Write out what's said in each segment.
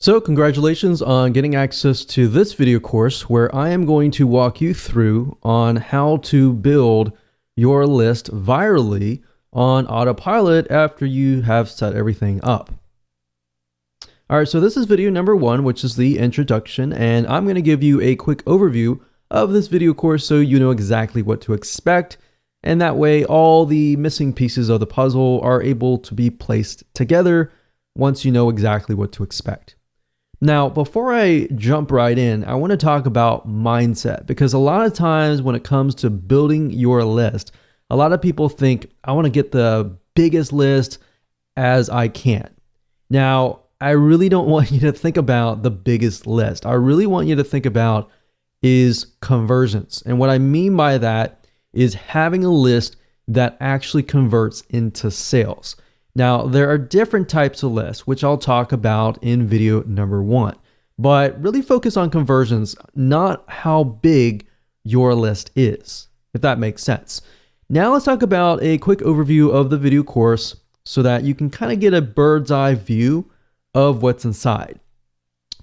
So congratulations on getting access to this video course where I am going to walk you through on how to build your list virally on autopilot after you have set everything up. All right, so this is video number 1, which is the introduction, and I'm going to give you a quick overview of this video course so you know exactly what to expect, and that way all the missing pieces of the puzzle are able to be placed together once you know exactly what to expect. Now, before I jump right in, I want to talk about mindset, because a lot of times when it comes to building your list, a lot of people think, I want to get the biggest list as I can. Now, I really don't want you to think about the biggest list. I really want you to think about is conversions. And what I mean by that is having a list that actually converts into sales. Now, there are different types of lists, which I'll talk about in video number 1, but really focus on conversions, not how big your list is, if that makes sense. Now let's talk about a quick overview of the video course so that you can kind of get a bird's eye view of what's inside.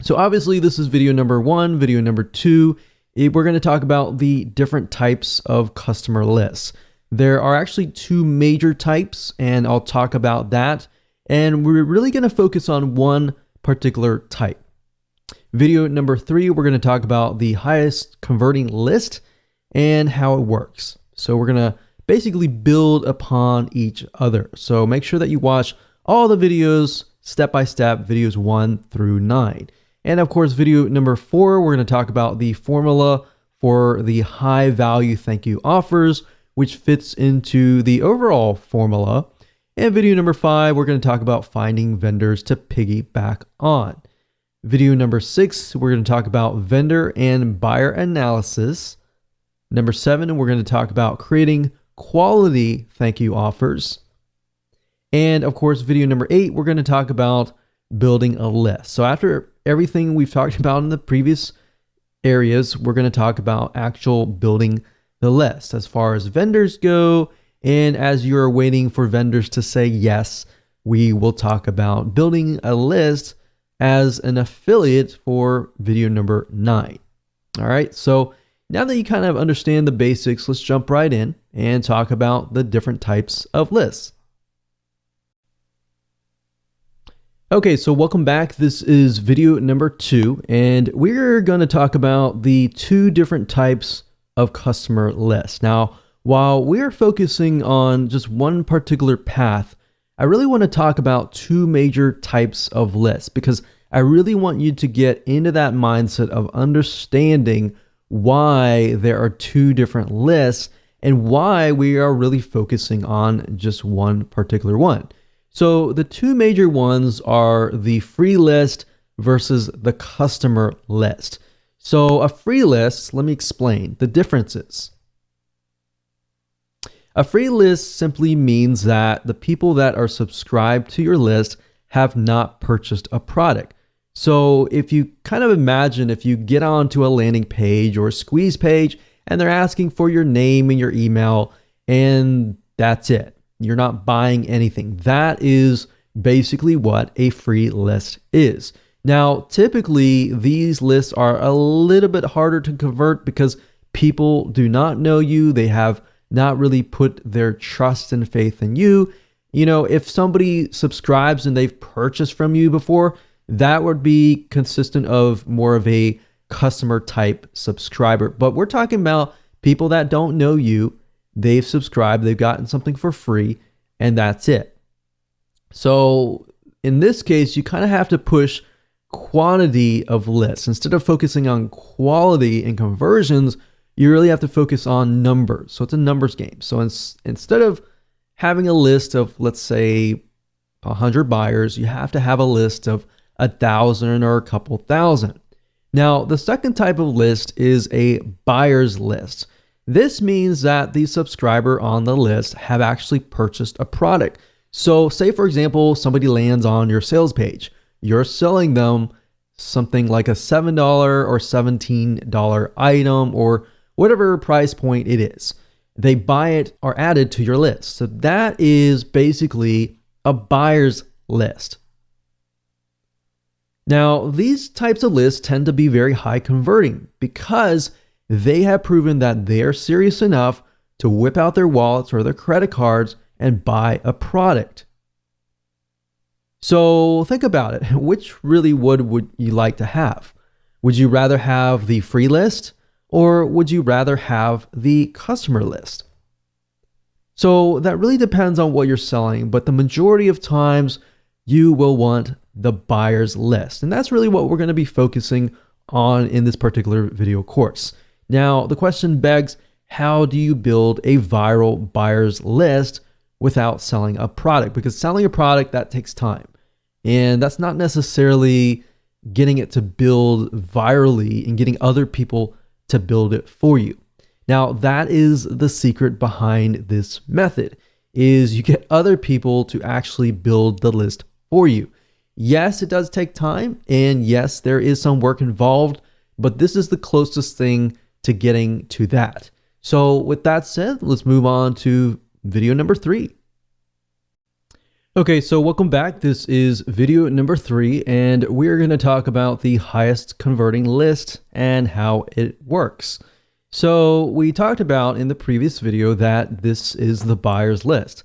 So obviously this is video number 1, video number 2, we're going to talk about the different types of customer lists. There are actually 2 major types, and I'll talk about that. And we're really going to focus on one particular type. Video number 3, we're going to talk about the highest converting list and how it works. So we're going to basically build upon each other. So make sure that you watch all the videos step by step, videos 1 through 9. And of course, video number 4, we're going to talk about the formula for the high value thank you offers, which fits into the overall formula. And video number 5, we're going to talk about finding vendors to piggyback on. Video number 6, we're going to talk about vendor and buyer analysis. Number 7, we're going to talk about creating quality thank you offers. And of course, video number 8, we're going to talk about building a list. So after everything we've talked about in the previous areas, we're going to talk about actual building the list as far as vendors go. And as you're waiting for vendors to say yes, we will talk about building a list as an affiliate for video number 9. All right. So now that you kind of understand the basics, let's jump right in and talk about the different types of lists. Okay, so welcome back. This is video number 2, and we're going to talk about the 2 different types of customer lists. Now, while we're focusing on just one particular path, I really want to talk about 2 major types of lists, because I really want you to get into that mindset of understanding why there are 2 different lists and why we are really focusing on just one particular one. So the 2 major ones are the free list versus the customer list. So a free list, let me explain the differences. A free list simply means that the people that are subscribed to your list have not purchased a product. So if you kind of imagine if you get onto a landing page or a squeeze page and they're asking for your name and your email and that's it. You're not buying anything. That is basically what a free list is. Now, typically, these lists are a little bit harder to convert because people do not know you. They have not really put their trust and faith in you. You know, if somebody subscribes and they've purchased from you before, that would be consistent of more of a customer type subscriber. But we're talking about people that don't know you. They've subscribed, they've gotten something for free, and that's it. So in this case, you kind of have to push quantity of lists. Instead of focusing on quality and conversions, you really have to focus on numbers. So it's a numbers game. So instead of having a list of, let's say, 100 buyers, you have to have a list of 1,000 or a couple thousand. Now, the second type of list is a buyer's list. This means that the subscriber on the list have actually purchased a product. So say, for example, somebody lands on your sales page. You're selling them something like a $7 or $17 item or whatever price point it is. They buy it or add it to your list. So that is basically a buyer's list. Now, these types of lists tend to be very high converting because they have proven that they are serious enough to whip out their wallets or their credit cards and buy a product. So think about it. Which really would you like to have? Would you rather have the free list or would you rather have the customer list? So that really depends on what you're selling, but the majority of times you will want the buyer's list. And that's really what we're going to be focusing on in this particular video course. Now, the question begs, how do you build a viral buyer's list without selling a product? Because selling a product, that takes time. And that's not necessarily getting it to build virally and getting other people to build it for you. Now, that is the secret behind this method, is you get other people to actually build the list for you. Yes, it does take time, and yes, there is some work involved, but this is the closest thing to getting to that. So with that said, let's move on to video number 3. Okay, so welcome back. This is video number 3, and we're going to talk about the highest converting list and how it works. So we talked about in the previous video that this is the buyer's list.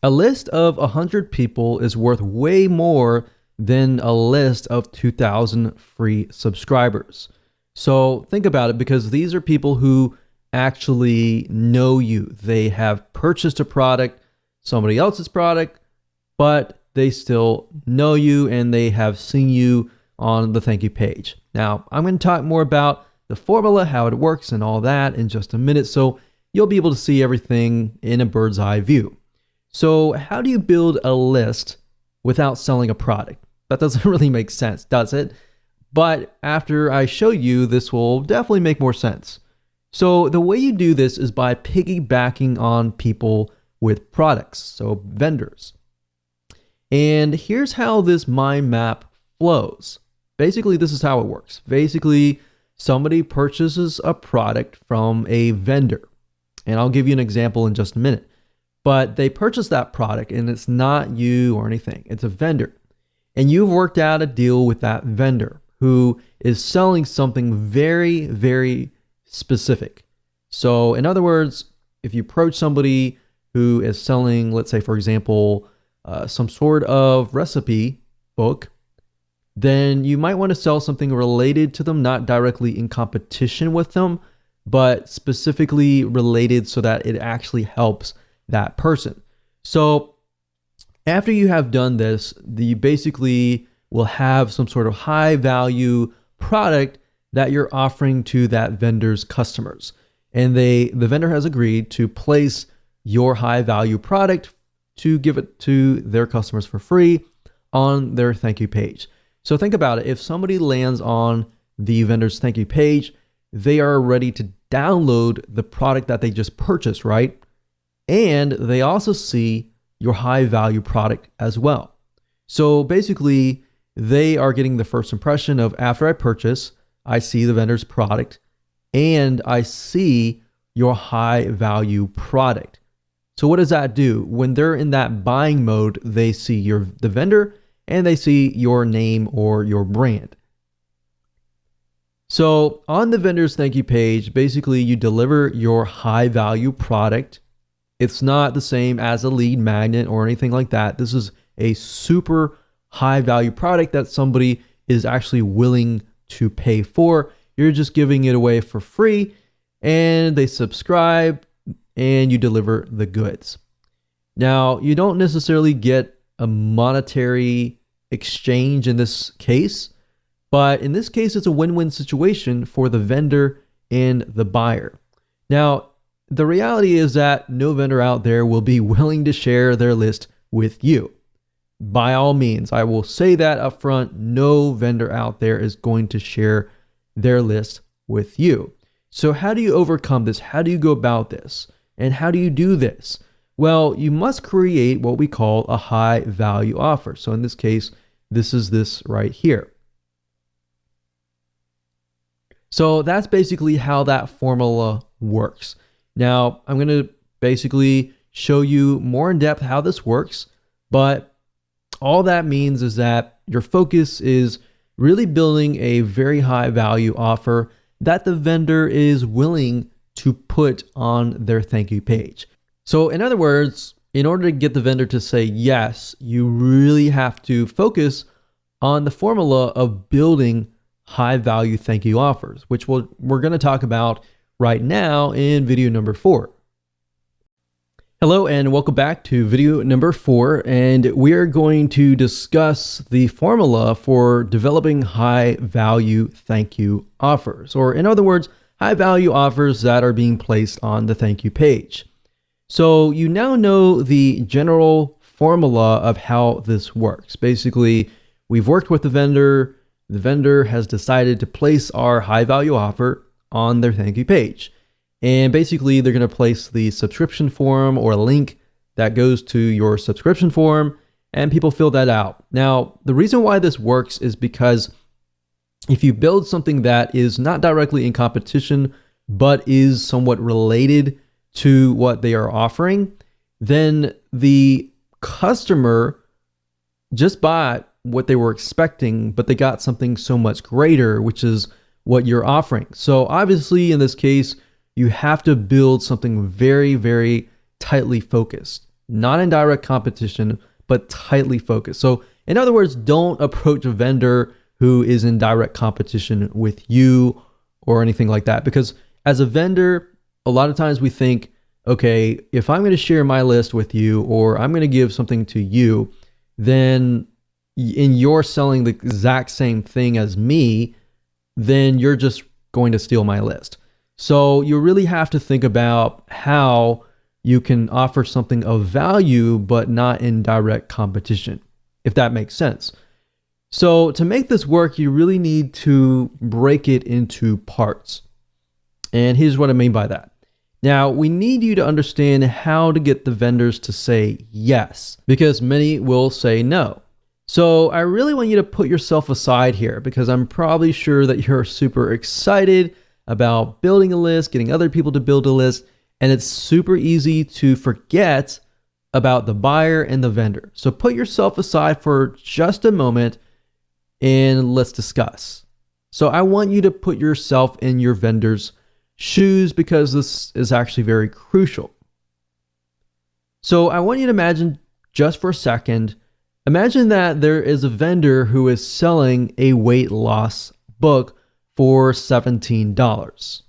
A list of 100 people is worth way more than a list of 2,000 free subscribers. So think about it, because these are people who actually know you. They have purchased a product, somebody else's product, but they still know you and they have seen you on the thank you page. Now, I'm going to talk more about the formula, how it works and all that in just a minute, so you'll be able to see everything in a bird's eye view. So how do you build a list without selling a product? That doesn't really make sense, does it? But after I show you, this will definitely make more sense. So the way you do this is by piggybacking on people with products, so vendors. And here's how this mind map flows. Basically, this is how it works. Basically, somebody purchases a product from a vendor. And I'll give you an example in just a minute. But they purchase that product and it's not you or anything. It's a vendor. And you've worked out a deal with that vendor who is selling something very, very specific. So in other words, if you approach somebody who is selling, let's say, for example, some sort of recipe book, then you might want to sell something related to them, not directly in competition with them, but specifically related so that it actually helps that person. So after you have done this, you basically will have some sort of high value product that you're offering to that vendor's customers. And the vendor has agreed to place your high value product to give it to their customers for free on their thank you page. So think about it. If somebody lands on the vendor's thank you page, they are ready to download the product that they just purchased, right? And they also see your high value product as well. So basically, they are getting the first impression of, after I purchase, I see the vendor's product and I see your high value product. So what does that do? When they're in that buying mode, they see the vendor and they see your name or your brand. So on the vendor's thank you page, basically you deliver your high value product. It's not the same as a lead magnet or anything like that. This is a super high value product that somebody is actually willing to pay for. You're just giving it away for free and they subscribe and you deliver the goods. Now, you don't necessarily get a monetary exchange in this case, but in this case, it's a win-win situation for the vendor and the buyer. Now, the reality is that no vendor out there will be willing to share their list with you. By all means, I will say that up front, no vendor out there is going to share their list with you. So how do you overcome this? How do you go about this? And how do you do this? Well, you must create what we call a high value offer. So in this case, this is this right here. So that's basically how that formula works. Now, I'm going to basically show you more in depth how this works, but all that means is that your focus is really building a very high value offer that the vendor is willing to put on their thank you page. So in other words, in order to get the vendor to say yes, you really have to focus on the formula of building high value thank you offers, which we're going to talk about right now in video number 4. Hello and welcome back to video number 4, and we are going to discuss the formula for developing high value thank you offers, or in other words, high value offers that are being placed on the thank you page. So you now know the general formula of how this works. Basically, we've worked with the vendor has decided to place our high value offer on their thank you page. And basically, they're going to place the subscription form or a link that goes to your subscription form, and people fill that out. Now, the reason why this works is because if you build something that is not directly in competition, but is somewhat related to what they are offering, then the customer just bought what they were expecting, but they got something so much greater, which is what you're offering. So obviously, in this case, you have to build something very, very tightly focused, not in direct competition, but tightly focused. So in other words, don't approach a vendor who is in direct competition with you or anything like that. Because as a vendor, a lot of times we think, okay, if I'm going to share my list with you, or I'm going to give something to you, then and you're selling the exact same thing as me, then you're just going to steal my list. So you really have to think about how you can offer something of value, but not in direct competition, if that makes sense. So to make this work, you really need to break it into parts. And here's what I mean by that. Now, we need you to understand how to get the vendors to say yes, because many will say no. So I really want you to put yourself aside here, because I'm probably sure that you're super excited about building a list, getting other people to build a list, and it's super easy to forget about the buyer and the vendor. So put yourself aside for just a moment and let's discuss. So I want you to put yourself in your vendor's shoes, because this is actually very crucial. So I want you to imagine just for a second, imagine that there is a vendor who is selling a weight loss book for $17.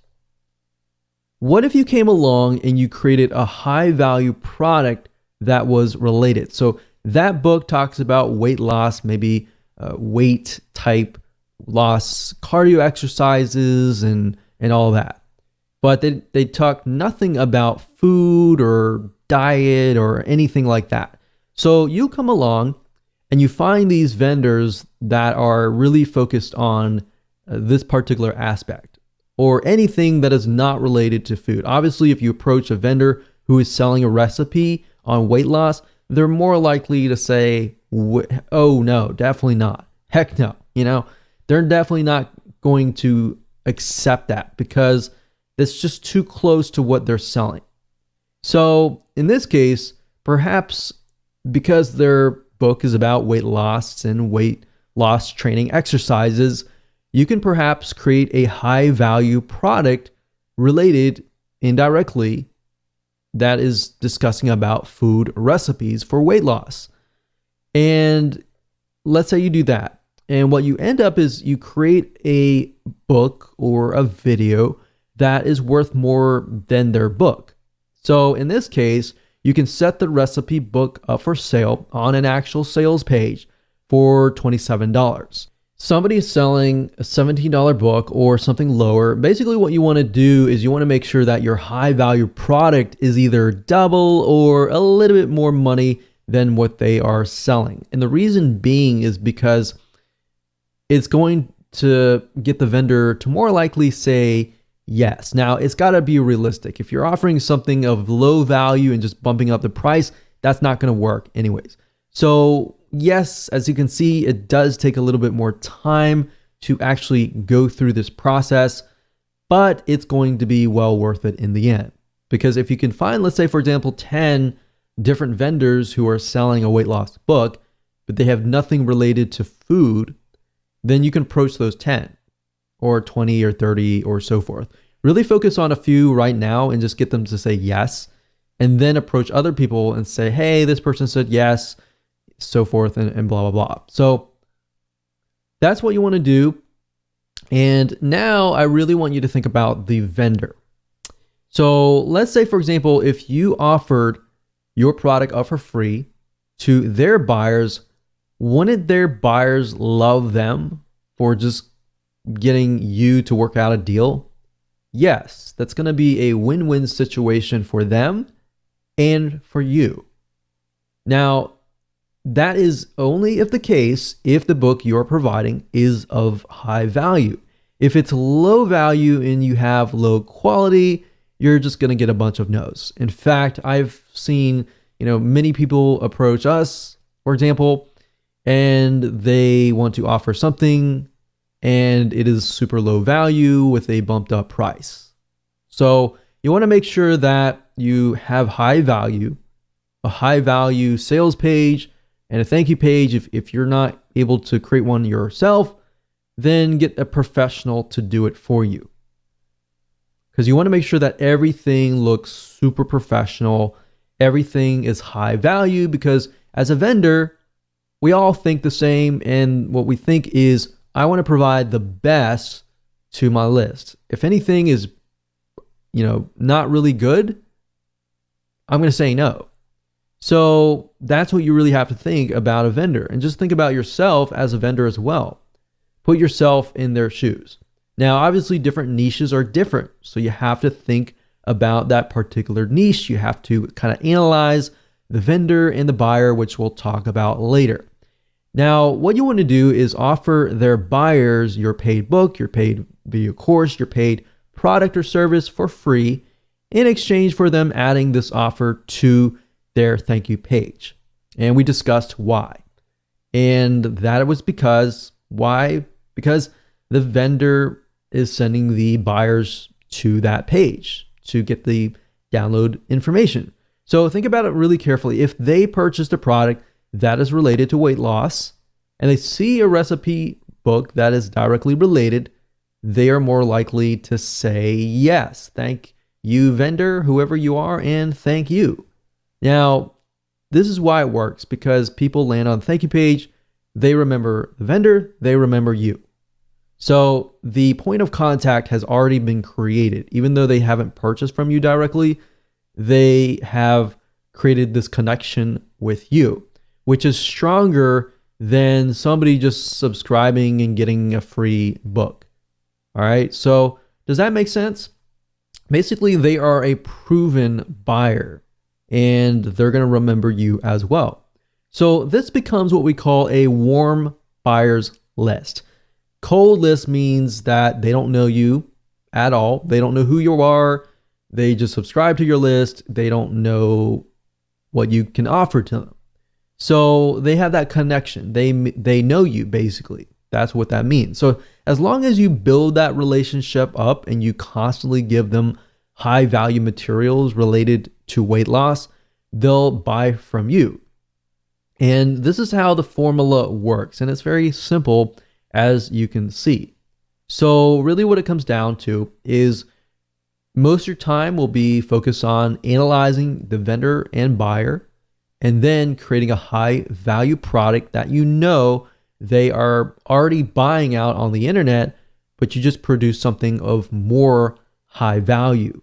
What if you came along and you created a high value product that was related? So that book talks about weight loss, maybe weight type loss, cardio exercises, and all that. But they talk nothing about food or diet or anything like that. So you come along and you find these vendors that are really focused on this particular aspect, or anything that is not related to food. Obviously, if you approach a vendor who is selling a recipe on weight loss, they're more likely to say, oh no, definitely not. Heck no. They're definitely not going to accept that, because it's just too close to what they're selling. So in this case, perhaps because their book is about weight loss and weight loss training exercises, you can perhaps create a high value product related indirectly that is discussing about food recipes for weight loss. And let's say you do that. And what you end up is you create a book or a video that is worth more than their book. So in this case, you can set the recipe book up for sale on an actual sales page for $27. Somebody is selling a $17 book or something lower. Basically, what you want to do is you want to make sure that your high value product is either double or a little bit more money than what they are selling. And the reason being is because it's going to get the vendor to more likely say yes. Now, it's got to be realistic. If you're offering something of low value and just bumping up the price, that's not going to work anyways. So yes, as you can see, it does take a little bit more time to actually go through this process, but it's going to be well worth it in the end. Because if you can find, let's say, for example, 10 different vendors who are selling a weight loss book, but they have nothing related to food, then you can approach those 10 or 20 or 30 or so forth. Really focus on a few right now and just get them to say yes, and then approach other people and say, hey, this person said yes, so forth, and blah, blah, blah. So that's what you want to do. And now I really want you to think about the vendor. So let's say, for example, if you offered your product up for free to their buyers, wouldn't their buyers love them for just getting you to work out a deal? Yes, that's going to be a win-win situation for them and for you. Now, that is only if the book you're providing is of high value. If it's low value and you have low quality, you're just going to get a bunch of no's. In fact, I've seen, many people approach us, for example, and they want to offer something and it is super low value with a bumped up price. So you want to make sure that you have high value, a high value sales page, and a thank you page. If you're not able to create one yourself, then get a professional to do it for you. Because you want to make sure that everything looks super professional. Everything is high value, because as a vendor, we all think the same. And what we think is, I want to provide the best to my list. If anything is, not really good, I'm going to say no. So that's what you really have to think about a vendor, and just think about yourself as a vendor as well. Put yourself in their shoes. Now, obviously different niches are different. So you have to think about that particular niche. You have to kind of analyze the vendor and the buyer, which we'll talk about later. Now, what you want to do is offer their buyers your paid book, your paid video course, your paid product or service for free in exchange for them adding this offer to their thank you page. And we discussed why. And that was because the vendor is sending the buyers to that page to get the download information. So think about it really carefully. If they purchased a product that is related to weight loss and they see a recipe book that is directly related, they are more likely to say yes. Thank you, vendor, whoever you are, and thank you. Now, this is why it works, because people land on the thank you page, they remember the vendor, they remember you. So the point of contact has already been created. Even though they haven't purchased from you directly, they have created this connection with you, which is stronger than somebody just subscribing and getting a free book. All right. So does that make sense? Basically, they are a proven buyer and they're going to remember you as well. So this becomes what we call a warm buyers list. Cold list means that they don't know you at all. They don't know who you are. They just subscribe to your list. They don't know what you can offer to them. So they have that connection. They know you, basically. That's what that means. So as long as you build that relationship up and you constantly give them high value materials related to weight loss, they'll buy from you. And this is how the formula works. And it's very simple, as you can see. So really what it comes down to is most of your time will be focused on analyzing the vendor and buyer, and then creating a high value product that they are already buying out on the internet, but you just produce something of more high value.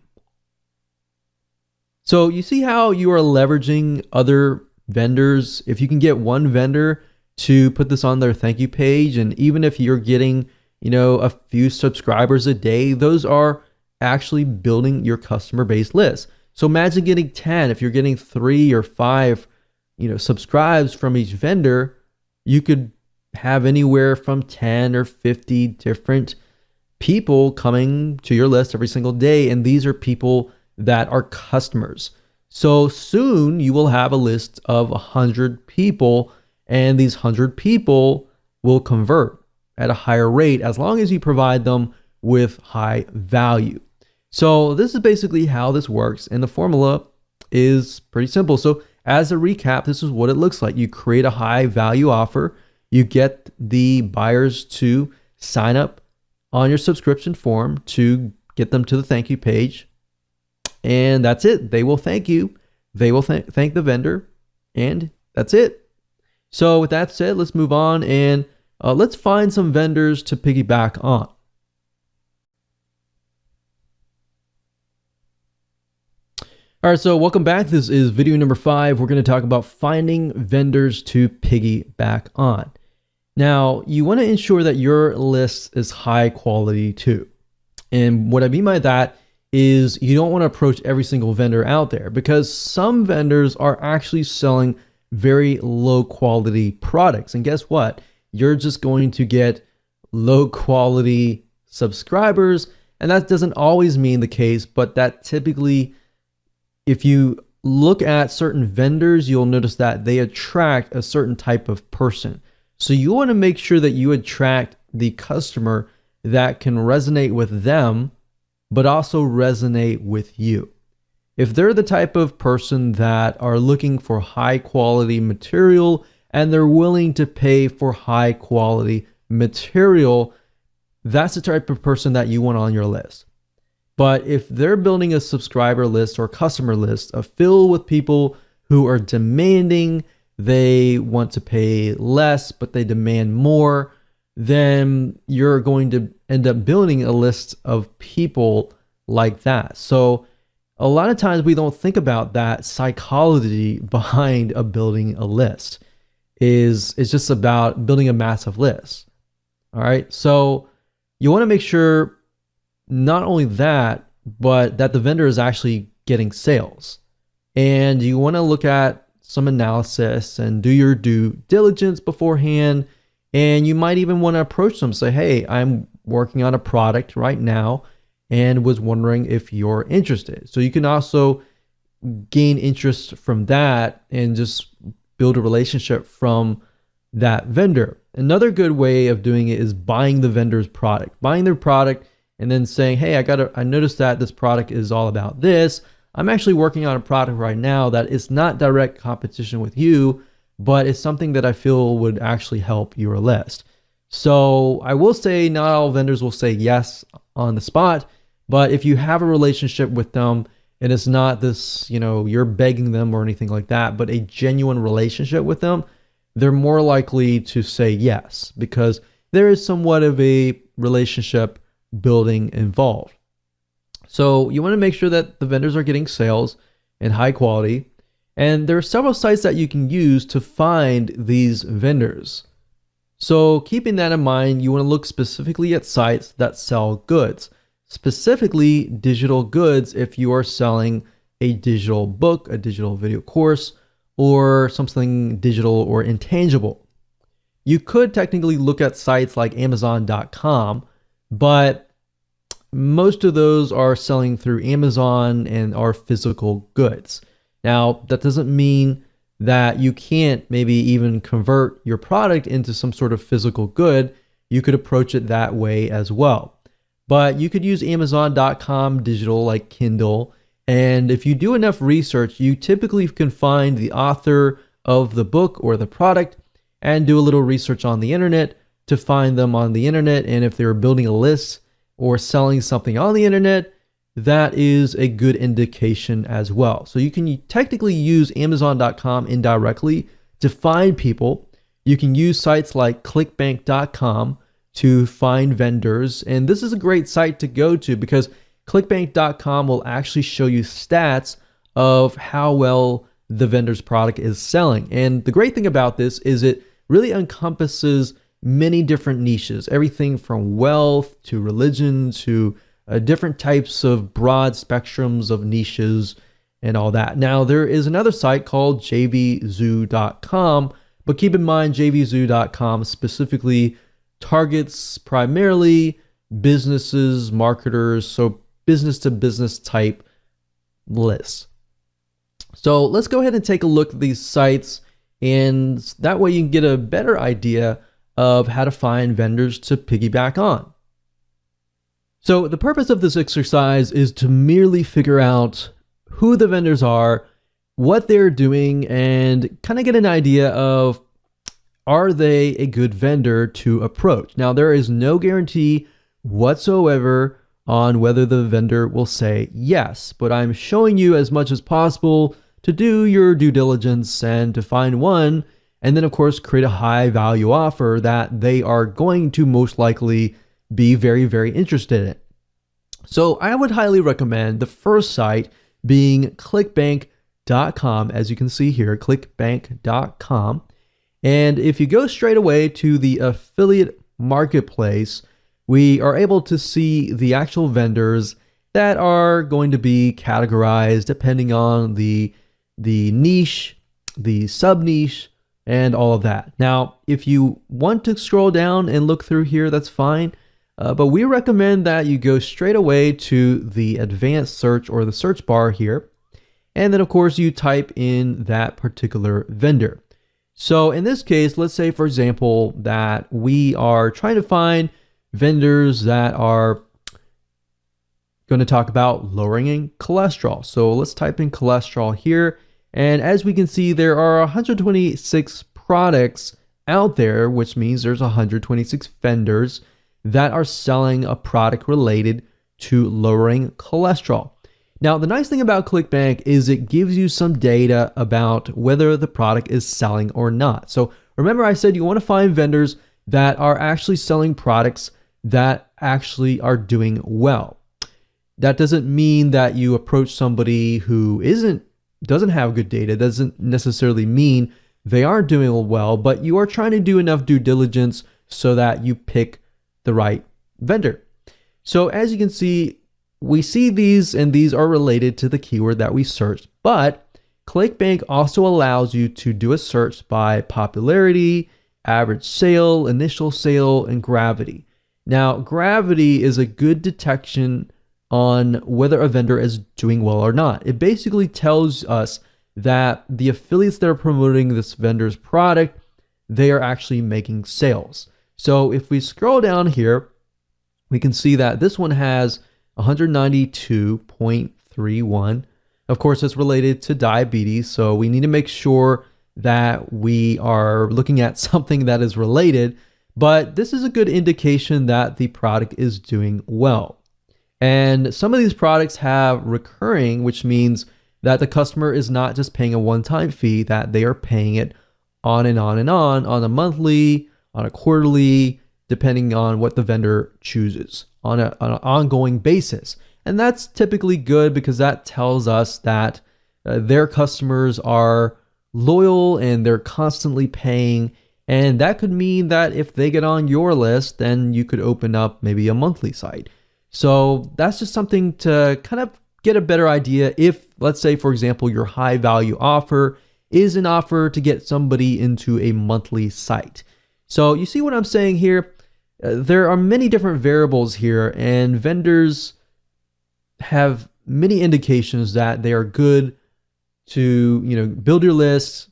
So you see how you are leveraging other vendors. If you can get one vendor to put this on their thank you page, and even if you're getting, a few subscribers a day, those are actually building your customer base list. So imagine getting 10. If you're getting 3 or 5, subscribes from each vendor, you could have anywhere from 10 or 50 different people coming to your list every single day. And these are people that are customers. So soon you will have a list of 100 people, and these 100 people will convert at a higher rate as long as you provide them with high value. So this is basically how this works, and the formula is pretty simple. So as a recap, this is what it looks like. You create a high value offer. You get the buyers to sign up on your subscription form to get them to the thank you page. And that's it. They will thank you. They will thank the vendor. And that's it. So with that said, let's move on and let's find some vendors to piggyback on. All right, so welcome back. This is video number 5. We're going to talk about finding vendors to piggyback on. Now, you want to ensure that your list is high quality too. And what I mean by that is you don't want to approach every single vendor out there, because some vendors are actually selling very low quality products. And guess what? You're just going to get low quality subscribers. And that doesn't always mean the case, but that typically, if you look at certain vendors, you'll notice that they attract a certain type of person. So you want to make sure that you attract the customer that can resonate with them, but also resonate with you. If they're the type of person that are looking for high quality material and they're willing to pay for high quality material, that's the type of person that you want on your list. But if they're building a subscriber list or customer list filled with people who are demanding, they want to pay less, but they demand more, then you're going to end up building a list of people like that. So a lot of times we don't think about that psychology behind building a list. It's just about building a massive list. All right. So you want to make sure not only that, but that the vendor is actually getting sales. And you want to look at some analysis and do your due diligence beforehand. And you might even want to approach them, say, hey, I'm working on a product right now and was wondering if you're interested. So you can also gain interest from that and just build a relationship from that vendor. Another good way of doing it is buying the vendor's product, buying their product, and then saying, hey, I noticed that this product is all about this. I'm actually working on a product right now that is not direct competition with you, but it's something that I feel would actually help your list. So I will say not all vendors will say yes on the spot, but if you have a relationship with them and it's not this, you're begging them or anything like that, but a genuine relationship with them, they're more likely to say yes, because there is somewhat of a relationship building involved. So you want to make sure that the vendors are getting sales and high quality. And there are several sites that you can use to find these vendors. So keeping that in mind, you want to look specifically at sites that sell goods, specifically digital goods if you are selling a digital book, a digital video course, or something digital or intangible. You could technically look at sites like Amazon.com, but most of those are selling through Amazon and are physical goods. Now, that doesn't mean that you can't maybe even convert your product into some sort of physical good. You could approach it that way as well. But you could use Amazon.com digital like Kindle. And if you do enough research, you typically can find the author of the book or the product and do a little research on the internet to find them on the internet. And if they're building a list or selling something on the internet, that is a good indication as well. So you can technically use Amazon.com indirectly to find people. You can use sites like clickbank.com to find vendors. And this is a great site to go to because clickbank.com will actually show you stats of how well the vendor's product is selling. And the great thing about this is it really encompasses many different niches, everything from wealth to religion to different types of broad spectrums of niches and all that. Now, there is another site called jvzoo.com, but keep in mind jvzoo.com specifically targets primarily businesses, marketers, so business to business type lists. So let's go ahead and take a look at these sites, and that way you can get a better idea of how to find vendors to piggyback on. So the purpose of this exercise is to merely figure out who the vendors are what they're doing and kind of get an idea of, are they a good vendor to approach? Now, there is no guarantee whatsoever on whether the vendor will say yes, but I'm showing you as much as possible to do your due diligence and to find one, and then of course create a high value offer that they are going to most likely be very, very interested in. So I would highly recommend the first site being clickbank.com. As you can see here, clickbank.com. And if you go straight away to the affiliate marketplace, we are able to see the actual vendors that are going to be categorized depending on the niche, the sub niche, and all of that. Now, if you want to scroll down and look through here, that's fine. But we recommend that you go straight away to the advanced search or the search bar here. And then of course you type in that particular vendor. So in this case, let's say for example, that we are trying to find vendors that are going to talk about lowering cholesterol. So let's type in cholesterol here. And as we can see, there are 126 products out there, which means there's 126 vendors that are selling a product related to lowering cholesterol. Now, the nice thing about ClickBank is it gives you some data about whether the product is selling or not. So remember I said you want to find vendors that are actually selling products that actually are doing well. That doesn't mean that you approach somebody who doesn't have good data. Doesn't necessarily mean they aren't doing well, but you are trying to do enough due diligence so that you pick the right vendor. So as you can see, we see these and these are related to the keyword that we searched, but ClickBank also allows you to do a search by popularity, average sale, initial sale, and gravity. Now, gravity is a good detection on whether a vendor is doing well or not. It basically tells us that the affiliates that are promoting this vendor's product, they are actually making sales. So if we scroll down here, we can see that this one has 192.31. Of course, it's related to diabetes, so we need to make sure that we are looking at something that is related, but this is a good indication that the product is doing well. And some of these products have recurring, which means that the customer is not just paying a one-time fee, that they are paying it on and on and on a monthly, on a quarterly, depending on what the vendor chooses, on an ongoing basis. And that's typically good because that tells us that their customers are loyal and they're constantly paying. And that could mean that if they get on your list, then you could open up maybe a monthly site. So that's just something to kind of get a better idea if, let's say, for example, your high value offer is an offer to get somebody into a monthly site. So you see what I'm saying here? There are many different variables here, and vendors have many indications that they are good to, build your lists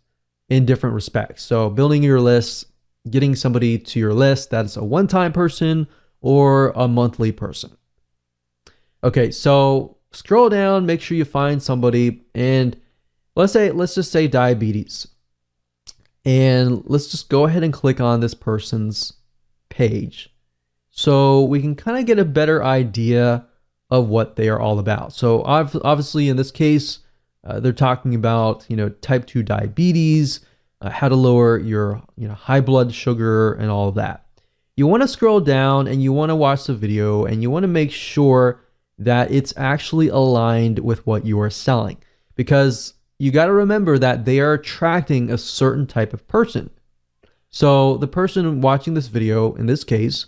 in different respects. So building your lists, getting somebody to your list that's a one-time person or a monthly person. Okay, so scroll down, make sure you find somebody, and let's just say diabetes. And let's just go ahead and click on this person's page so we can kind of get a better idea of what they are all about. So obviously in this case, they're talking about, type 2 diabetes, how to lower your, high blood sugar and all of that. You want to scroll down and you want to watch the video and you want to make sure that it's actually aligned with what you are selling, because you got to remember that they are attracting a certain type of person. So the person watching this video, in this case,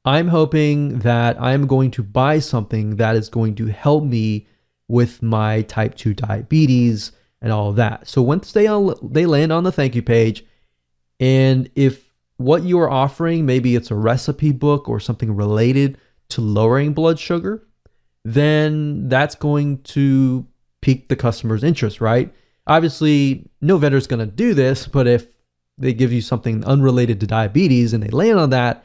I'm hoping that I'm going to buy something that is going to help me with my type 2 diabetes and all of that. So once they land on the thank you page, and if what you are offering, maybe it's a recipe book or something related to lowering blood sugar, then that's going to pique the customer's interest, right? Obviously, no vendor is going to do this, but if they give you something unrelated to diabetes and they land on that,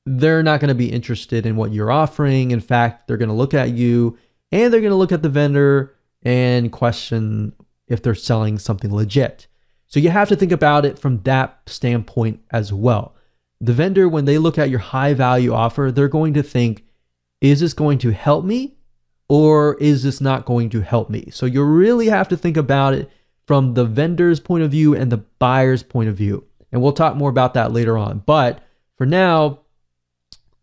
they're not going to be interested in what you're offering. In fact, they're going to look at you and they're going to look at the vendor and question if they're selling something legit. So you have to think about it from that standpoint as well. The vendor, when they look at your high value offer, they're going to think, is this going to help me or is this not going to help me? So you really have to think about it from the vendor's point of view and the buyer's point of view. And we'll talk more about that later on. But for now,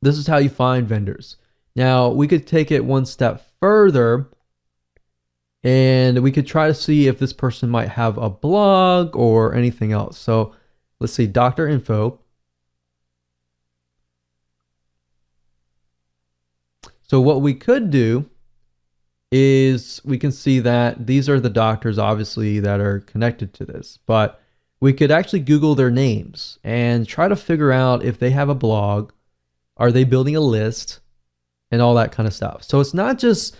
this is how you find vendors. Now, we could take it one step further and we could try to see if this person might have a blog or anything else. So let's see, doctor info. So what we could do is we can see that these are the doctors, obviously, that are connected to this. But we could actually Google their names and try to figure out if they have a blog, are they building a list, and all that kind of stuff. So it's not just,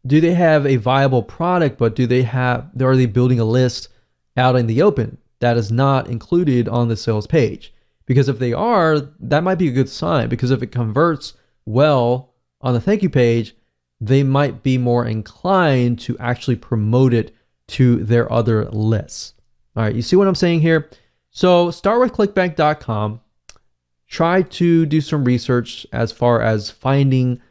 do they have a viable product, but are they building a list out in the open that is not included on the sales page? Because if they are, that might be a good sign, because if it converts well on the thank you page, they might be more inclined to actually promote it to their other lists. All right, you see what I'm saying here? So start with clickbank.com. Try to do some research as far as finding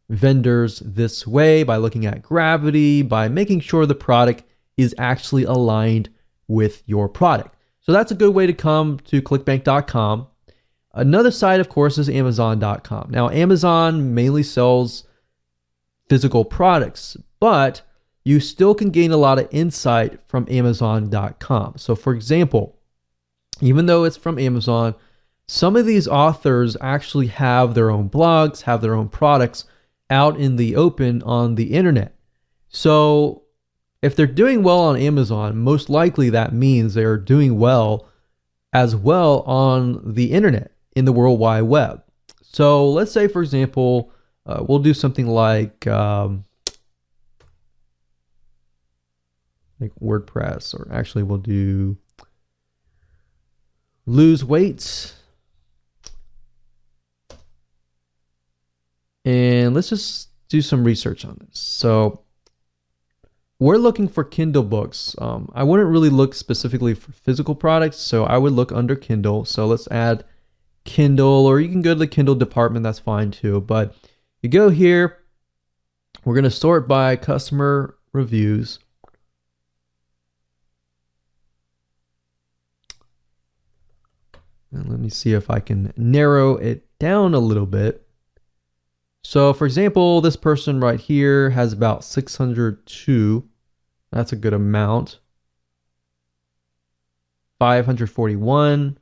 vendors this way by looking at gravity, by making sure the product is actually aligned with your product. So that's a good way to come to clickbank.com. Another site, of course, is amazon.com. Now, Amazon mainly sells physical products, but you still can gain a lot of insight from amazon.com. So for example, even though it's from Amazon, some of these authors actually have their own blogs, have their own products out in the open on the internet. So if they're doing well on Amazon, most likely that means they're doing well as well on the internet, in the World Wide Web. So let's say, for example, we'll do something like WordPress, or actually we'll do lose weight. And let's just do some research on this. So we're looking for Kindle books. I wouldn't really look specifically for physical products, so I would look under Kindle. So let's add Kindle, or you can go to the Kindle department, that's fine too. But you go here, we're going to sort by customer reviews. And let me see if I can narrow it down a little bit. So for example, this person right here has about 602. That's a good amount. 541.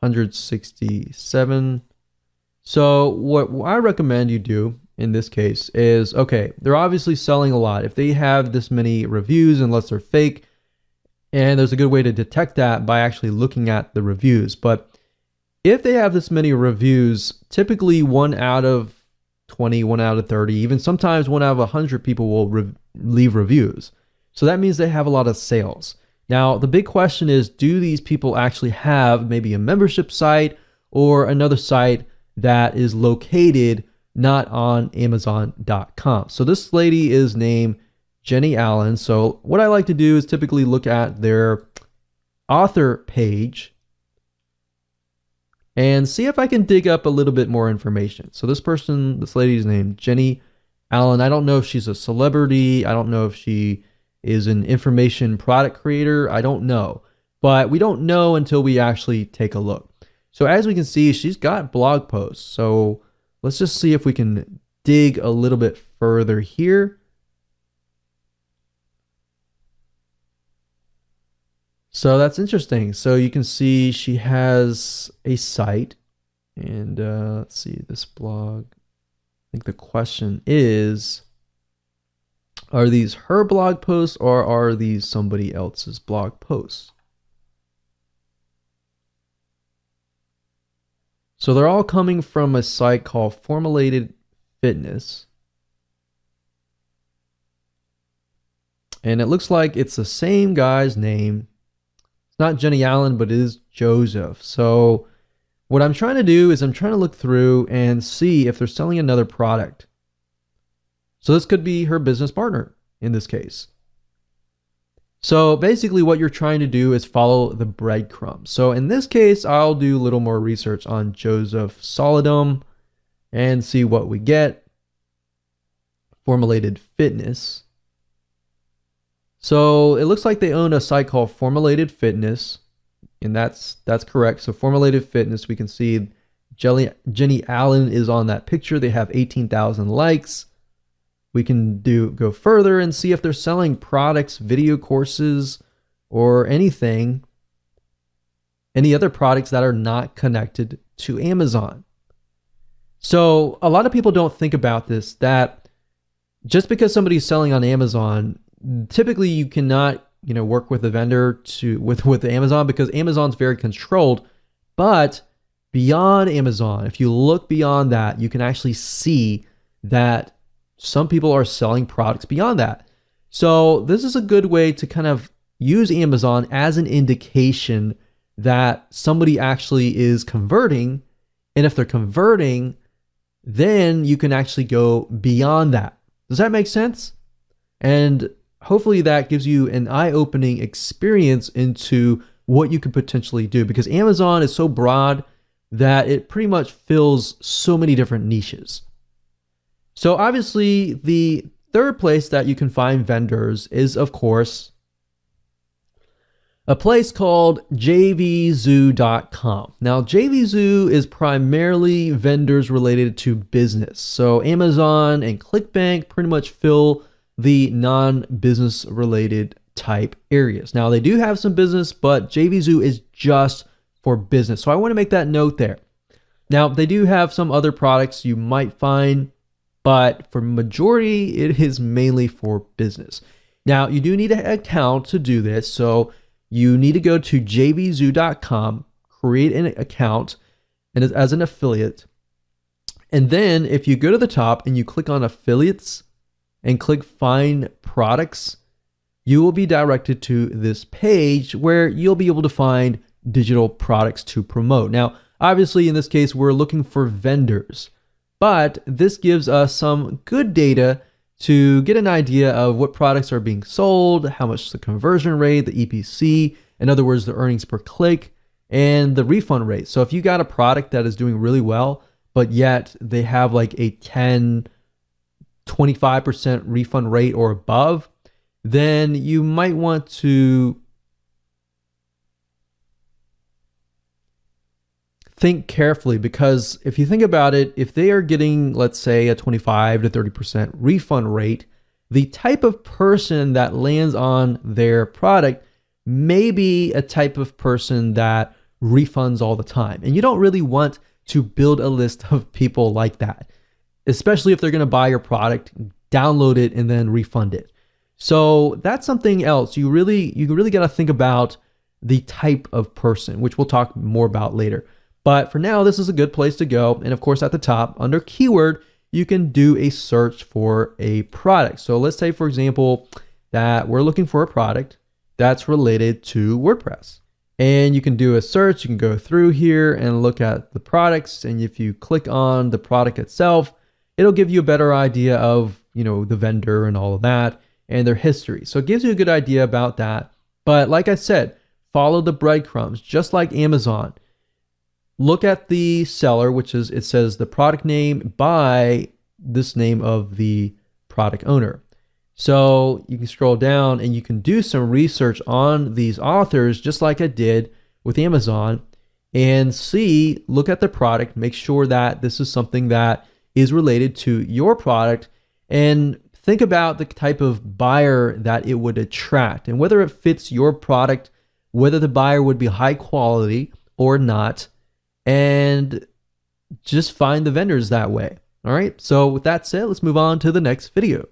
167. So what I recommend you do in this case is, okay, they're obviously selling a lot. If they have this many reviews, unless they're fake, and there's a good way to detect that by actually looking at the reviews. But if they have this many reviews, typically 1 out of 20, 1 out of 30, even sometimes 1 out of 100 people will leave reviews. So that means they have a lot of sales. Now, the big question is, do these people actually have maybe a membership site or another site that is located not on Amazon.com? So this lady is named Jenny Allen. So what I like to do is typically look at their author page and see if I can dig up a little bit more information. So this lady's named Jenny Allen. I don't know if she's a celebrity. I don't know if she is an information product creator. I don't know, but we don't know until we actually take a look. So as we can see, she's got blog posts. So let's just see if we can dig a little bit further here. So that's interesting. So you can see she has a site, and let's see this blog. I think the question is, are these her blog posts or are these somebody else's blog posts? So they're all coming from a site called Formulated Fitness. And it looks like it's the same guy's name. It's not Jenny Allen, but it is Joseph. So what I'm trying to do is I'm trying to look through and see if they're selling another product. So this could be her business partner. in this case. So basically what you're trying to do is follow the breadcrumbs. So in this case, I'll do a little more research on Joseph Solidum and see what we get. Formulated Fitness. So it looks like they own a site called Formulated Fitness, and that's correct. So Formulated Fitness, we can see Jenny Allen is on that picture. They have 18,000 likes. We can go further and see if they're selling products, video courses, or anything, any other products that are not connected to Amazon. So a lot of people don't think about this, that just because somebody's selling on Amazon, typically you cannot, work with a vendor with Amazon, because Amazon's very controlled. But beyond Amazon, if you look beyond that, you can actually see that some people are selling products beyond that. So this is a good way to kind of use Amazon as an indication that somebody actually is converting. And if they're converting, then you can actually go beyond that. Does that make sense? And hopefully that gives you an eye-opening experience into what you could potentially do, because Amazon is so broad that it pretty much fills so many different niches. So obviously the third place that you can find vendors is, of course, a place called jvzoo.com. Now, JVZoo is primarily vendors related to business. So Amazon and ClickBank pretty much fill the non-business related type areas. Now, they do have some business, but JVZoo is just for business. So I want to make that note there. Now, they do have some other products you might find, but for majority, it is mainly for business. Now, you do need an account to do this. So you need to go to jvzoo.com, create an account and as an affiliate. And then if you go to the top and you click on affiliates and click find products, you will be directed to this page where you'll be able to find digital products to promote. Now, obviously in this case, we're looking for vendors, but this gives us some good data to get an idea of what products are being sold, how much the conversion rate, the EPC, in other words, the earnings per click, and the refund rate. So if you got a product that is doing really well, but yet they have like a 10, 25% refund rate or above, then you might want to think carefully, because if you think about it, if they are getting, let's say, a 25 to 30% refund rate, the type of person that lands on their product may be a type of person that refunds all the time. And you don't really want to build a list of people like that, especially if they're going to buy your product, download it, and then refund it. So that's something else. You really got to think about the type of person, which we'll talk more about later. But for now, this is a good place to go. And of course, at the top, under keyword, you can do a search for a product. So let's say, for example, that we're looking for a product that's related to WordPress. And you can do a search. You can go through here and look at the products. And if you click on the product itself, it'll give you a better idea of, the vendor and all of that and their history. So it gives you a good idea about that. But like I said, follow the breadcrumbs, just like Amazon. Look at the seller, it says the product name by this name of the product owner. So you can scroll down and you can do some research on these authors, just like I did with Amazon, and look at the product, make sure that this is something that is related to your product, and think about the type of buyer that it would attract and whether it fits your product, whether the buyer would be high quality or not. And just find the vendors that way. All right. So with that said, let's move on to the next video.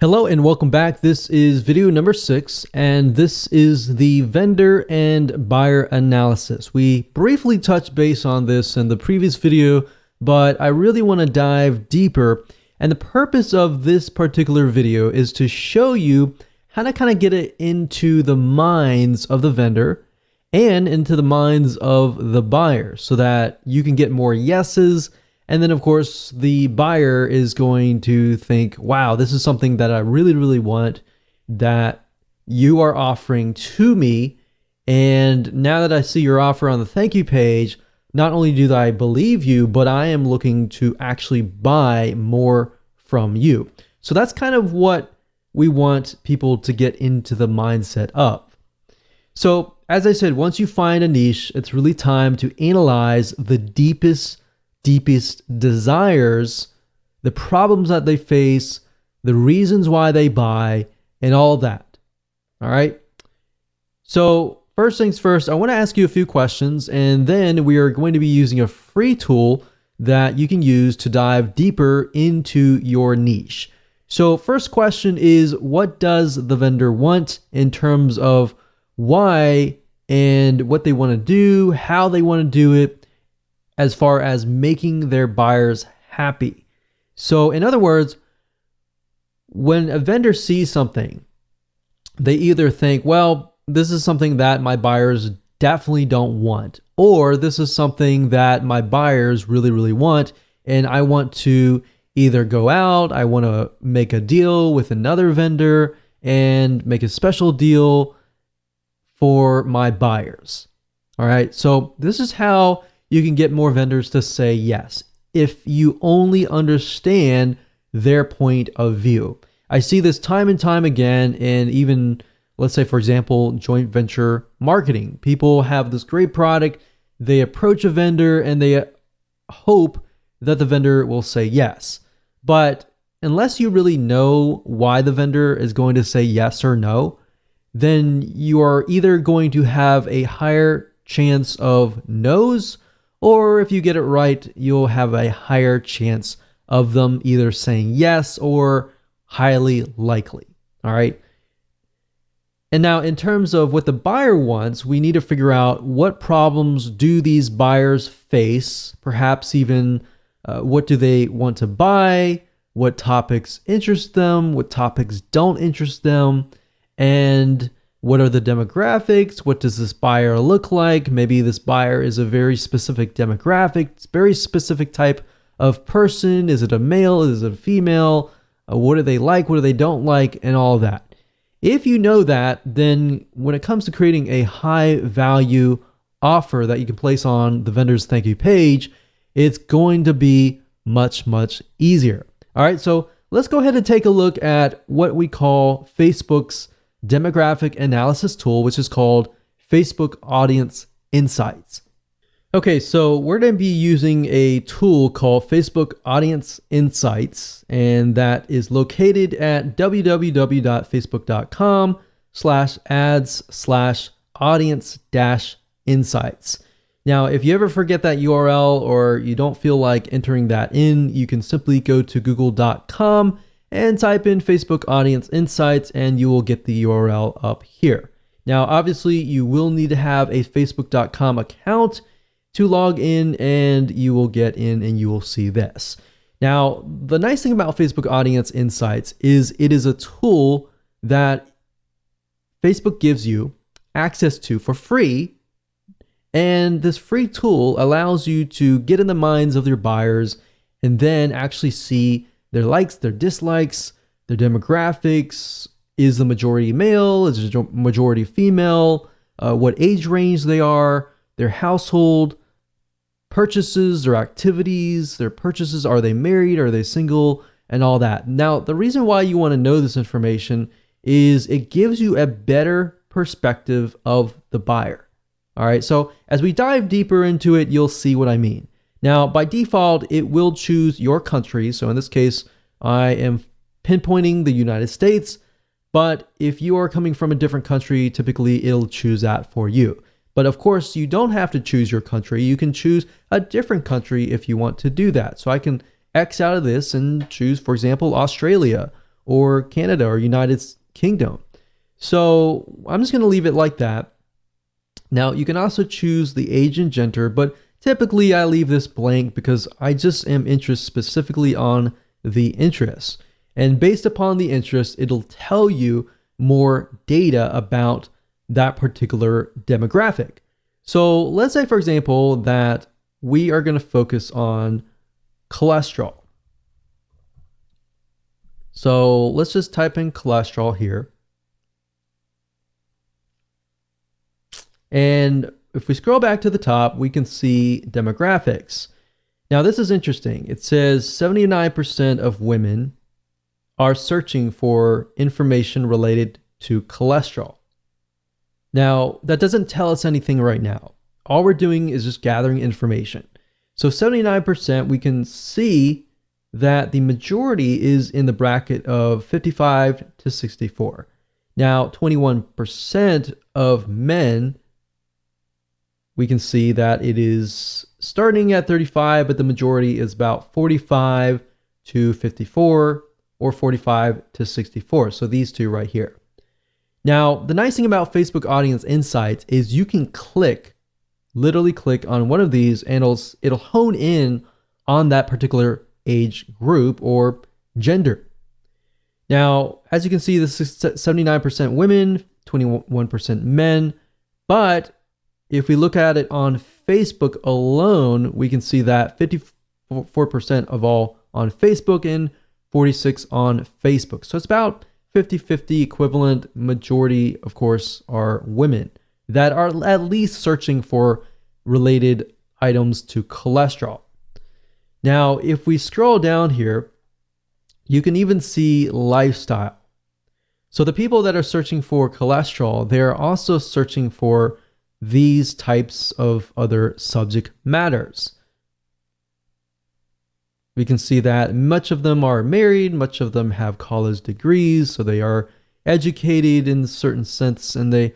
Hello and welcome back. This is video number 6, and this is the vendor and buyer analysis. We briefly touched base on this in the previous video, but I really want to dive deeper. And the purpose of this particular video is to show you how to kind of get it into the minds of the vendor and into the minds of the buyer so that you can get more yeses And then, of course, the buyer is going to think, wow, this is something that I really, really want that you are offering to me. And now that I see your offer on the thank you page, not only do I believe you, but I am looking to actually buy more from you. So that's kind of what we want people to get into the mindset of. So, as I said, once you find a niche, it's really time to analyze the deepest desires, the problems that they face, the reasons why they buy, and all that. All right. So, first things first, I want to ask you a few questions, and then we are going to be using a free tool that you can use to dive deeper into your niche. So, first question is, what does the vendor want in terms of why and what they want to do, how they want to do it, as far as making their buyers happy? So, in other words, when a vendor sees something, they either think, well, this is something that my buyers definitely don't want, or this is something that my buyers really, really want, and I want to either go out, I want to make a deal with another vendor and make a special deal for my buyers. All right, so this is how you can get more vendors to say yes, if you only understand their point of view. I see this time and time again, and even, let's say, for example, joint venture marketing. People have this great product, they approach a vendor, and they hope that the vendor will say yes. But unless you really know why the vendor is going to say yes or no, then you are either going to have a higher chance of no's, or if you get it right, you'll have a higher chance of them either saying yes or highly likely. All right. And now, in terms of what the buyer wants, we need to figure out what problems do these buyers face, perhaps even what do they want to buy, what topics interest them, what topics don't interest them, and what are the demographics? What does this buyer look like? Maybe this buyer is a very specific demographic, very specific type of person. Is it a male? Is it a female? What do they like? What do they don't like? And all that. If you know that, then when it comes to creating a high value offer that you can place on the vendor's thank you page, it's going to be much, much easier. All right, so let's go ahead and take a look at what we call Facebook's demographic analysis tool, which is called Facebook Audience Insights. Okay, so we're going to be using a tool called Facebook Audience Insights, and that is located at www.facebook.com/ads/audience-insights. Now, if you ever forget that URL or you don't feel like entering that in, you can simply go to google.com and type in Facebook Audience Insights, and you will get the URL up here. Now, obviously, you will need to have a facebook.com account to log in, and you will get in and you will see this. Now, the nice thing about Facebook Audience Insights is it is a tool that Facebook gives you access to for free. And this free tool allows you to get in the minds of your buyers and then actually see their likes, their dislikes, their demographics. Is the majority male? Is the majority female? What age range they are, their household, purchases, their activities, their purchases. Are they married? Are they single? And all that. Now, the reason why you want to know this information is it gives you a better perspective of the buyer. All right, so as we dive deeper into it, you'll see what I mean. Now, by default, it will choose your country. So in this case, I am pinpointing the United States, but if you are coming from a different country, typically it'll choose that for you. But of course, you don't have to choose your country. You can choose a different country if you want to do that. So I can X out of this and choose, for example, Australia or Canada or United Kingdom. So I'm just going to leave it like that. Now, you can also choose the age and gender, but typically I leave this blank because I just am interested specifically on the interests. And based upon the interest, it'll tell you more data about that particular demographic. So let's say, for example, that we are going to focus on cholesterol. So let's just type in cholesterol here. And if we scroll back to the top, we can see demographics. Now, this is interesting. It says 79% of women are searching for information related to cholesterol. Now, that doesn't tell us anything right now. All we're doing is just gathering information. So 79%, we can see that the majority is in the bracket of 55 to 64. Now, 21% of men, we can see that it is starting at 35, but the majority is about 45 to 54 or 45 to 64. So these two right here. Now, the nice thing about Facebook Audience Insights is you can literally click on one of these and it'll hone in on that particular age group or gender. Now, as you can see, this is 79% women, 21% men, but if we look at it on Facebook alone, we can see that 54% of all on Facebook and 46% on Facebook. So it's about 50-50 equivalent. Majority, of course, are women that are at least searching for related items to cholesterol. Now, if we scroll down here, you can even see lifestyle. So the people that are searching for cholesterol, they're also searching for these types of other subject matters. We can see that much of them are married, much of them have college degrees, so they are educated in a certain sense, and they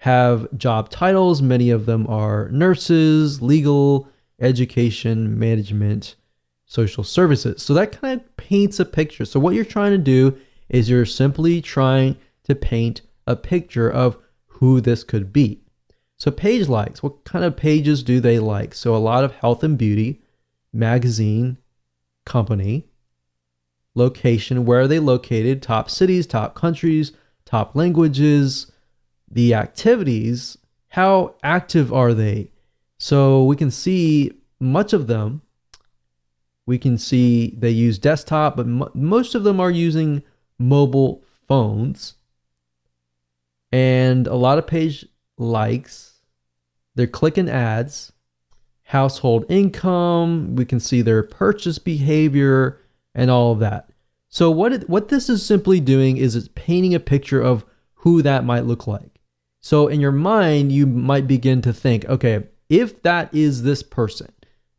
have job titles. Many of them are nurses, legal, education, management, social services. So that kind of paints a picture. So what you're trying to do is you're simply trying to paint a picture of who this could be. So page likes, what kind of pages do they like? So a lot of health and beauty, magazine, company, location, where are they located, top cities, top countries, top languages, the activities, how active are they? So we can see much of them. We can see they use desktop, but most of them are using mobile phones. And a lot of page likes, they're clicking ads, household income, we can see their purchase behavior and all of that. So what this is simply doing is it's painting a picture of who that might look like. So in your mind, you might begin to think, okay, if that is this person,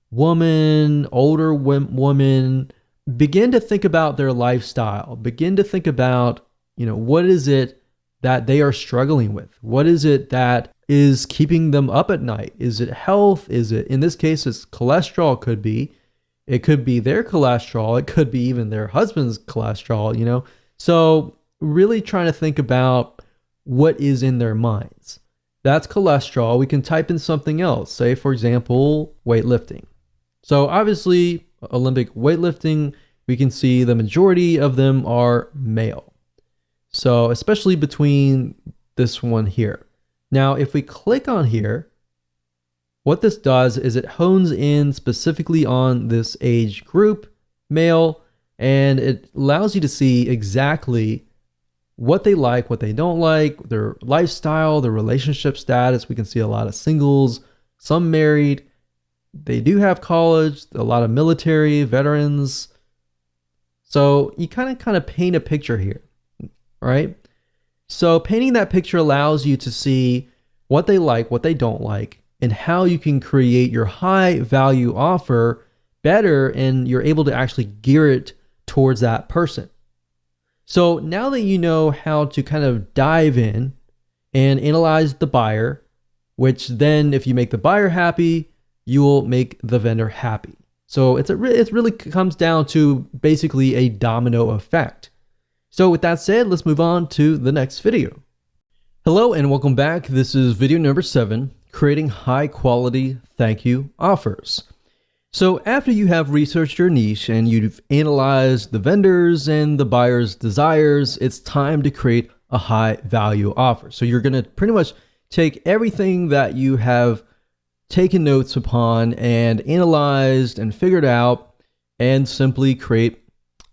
woman, older woman, begin to think about their lifestyle, begin to think about, what is it that they are struggling with? What is it that is keeping them up at night? Is it health? Is it, in this case, it's cholesterol? It could be their cholesterol. It could be even their husband's cholesterol, So really trying to think about what is in their minds. That's cholesterol. We can type in something else. Say, for example, weightlifting. So obviously, Olympic weightlifting, we can see the majority of them are male. So especially between this one here. Now, if we click on here, what this does is it hones in specifically on this age group, male, and it allows you to see exactly what they like, what they don't like, their lifestyle, their relationship status. We can see a lot of singles, some married. They do have college, a lot of military, veterans. So you kind of paint a picture here, right? So painting that picture allows you to see what they like, what they don't like, and how you can create your high value offer better, and you're able to actually gear it towards that person. So now that you know how to kind of dive in and analyze the buyer, which then if you make the buyer happy, you will make the vendor happy. So it really comes down to basically a domino effect. So with that said, let's move on to the next video. Hello and welcome back. This is video number 7, creating high quality thank you offers. So after you have researched your niche and you've analyzed the vendors and the buyer's desires, it's time to create a high value offer. So you're going to pretty much take everything that you have taken notes upon and analyzed and figured out, and simply create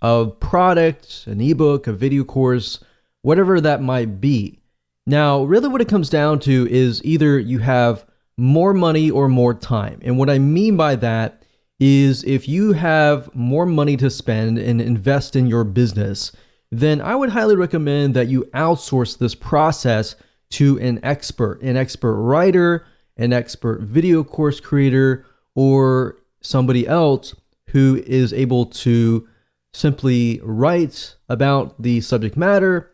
a product, an ebook, a video course, whatever that might be. Now, really what it comes down to is either you have more money or more time. And what I mean by that is if you have more money to spend and invest in your business, then I would highly recommend that you outsource this process to an expert writer, an expert video course creator, or somebody else who is able to simply write about the subject matter.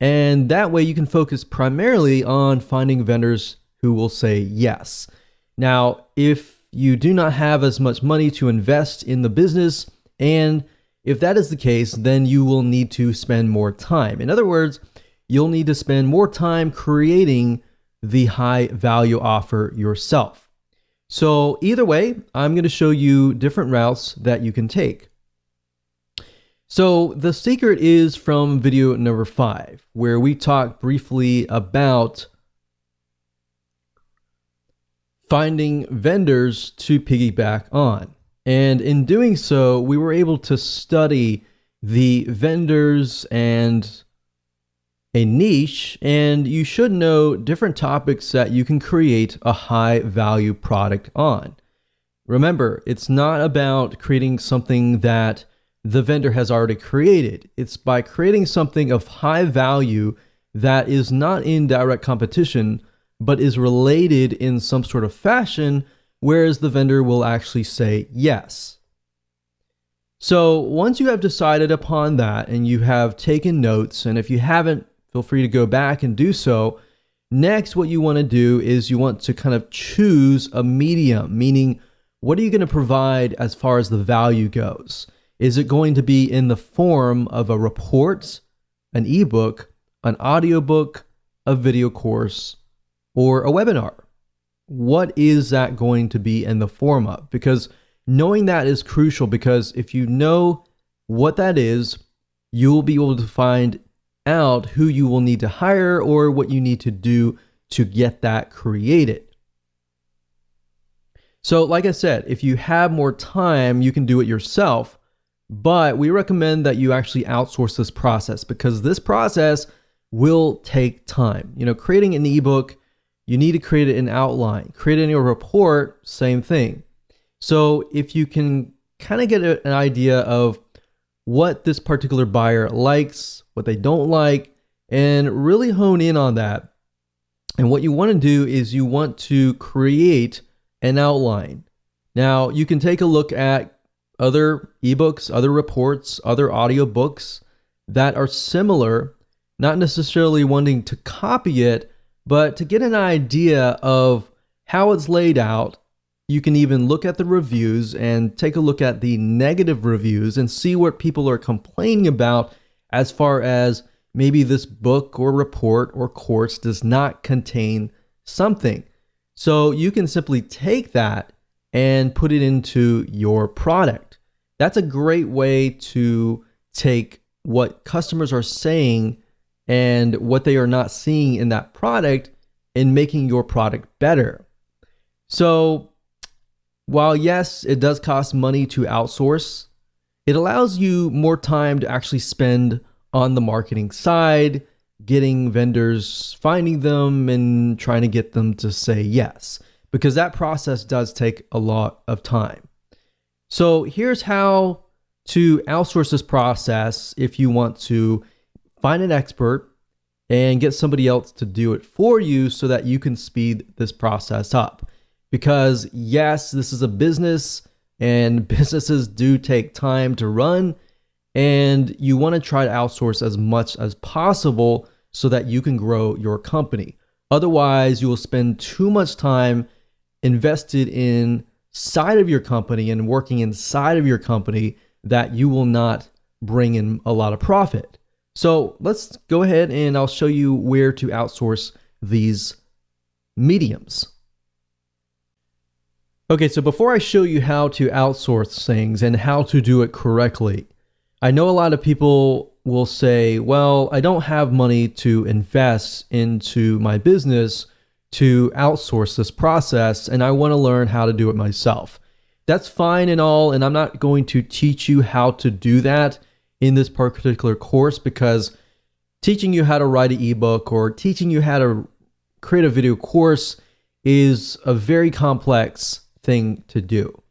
And that way you can focus primarily on finding vendors who will say yes. Now, if you do not have as much money to invest in the business, and if that is the case, then you will need to spend more time. In other words, you'll need to spend more time creating the high value offer yourself. So either way, I'm going to show you different routes that you can take. So the secret is from video number 5, where we talk briefly about finding vendors to piggyback on. And in doing so, we were able to study the vendors and a niche, and you should know different topics that you can create a high value product on. Remember, it's not about creating something that the vendor has already created. It's by creating something of high value that is not in direct competition, but is related in some sort of fashion, whereas the vendor will actually say yes. So once you have decided upon that and you have taken notes, and if you haven't, feel free to go back and do so. Next, what you want to do is you want to kind of choose a medium, meaning what are you going to provide as far as the value goes? Is it going to be in the form of a report, an ebook, an audiobook, a video course, or a webinar? What is that going to be in the form of? Because knowing that is crucial, because if you know what that is, you'll be able to find out who you will need to hire or what you need to do to get that created. So like I said, if you have more time, you can do it yourself, but we recommend that you actually outsource this process because this process will take time. You know, creating an ebook, you need to create an outline. Creating a report, same thing. So if you can kind of get an idea of what this particular buyer likes, what they don't like, and really hone in on that. And what you want to do is you want to create an outline. Now, you can take a look at other ebooks, other reports, other audiobooks that are similar, not necessarily wanting to copy it, but to get an idea of how it's laid out. You can even look at the reviews and take a look at the negative reviews and see what people are complaining about as far as maybe this book or report or course does not contain something. So you can simply take that and put it into your product. That's a great way to take what customers are saying and what they are not seeing in that product and making your product better. So while yes, it does cost money to outsource, it allows you more time to actually spend on the marketing side, getting vendors, finding them, and trying to get them to say yes, because that process does take a lot of time. So here's how to outsource this process if you want to find an expert and get somebody else to do it for you so that you can speed this process up. Because yes, this is a business and businesses do take time to run, and you want to try to outsource as much as possible so that you can grow your company. Otherwise, you will spend too much time invested inside of your company and working inside of your company that you will not bring in a lot of profit. So let's go ahead and I'll show you where to outsource these mediums. Okay, so before I show you how to outsource things and how to do it correctly, I know a lot of people will say, well, I don't have money to invest into my business to outsource this process, and I want to learn how to do it myself. that's fine and all, and I'm not going to teach you how to do that in this particular course, because teaching you how to write an ebook or teaching you how to create a video course is a very complex thing to do.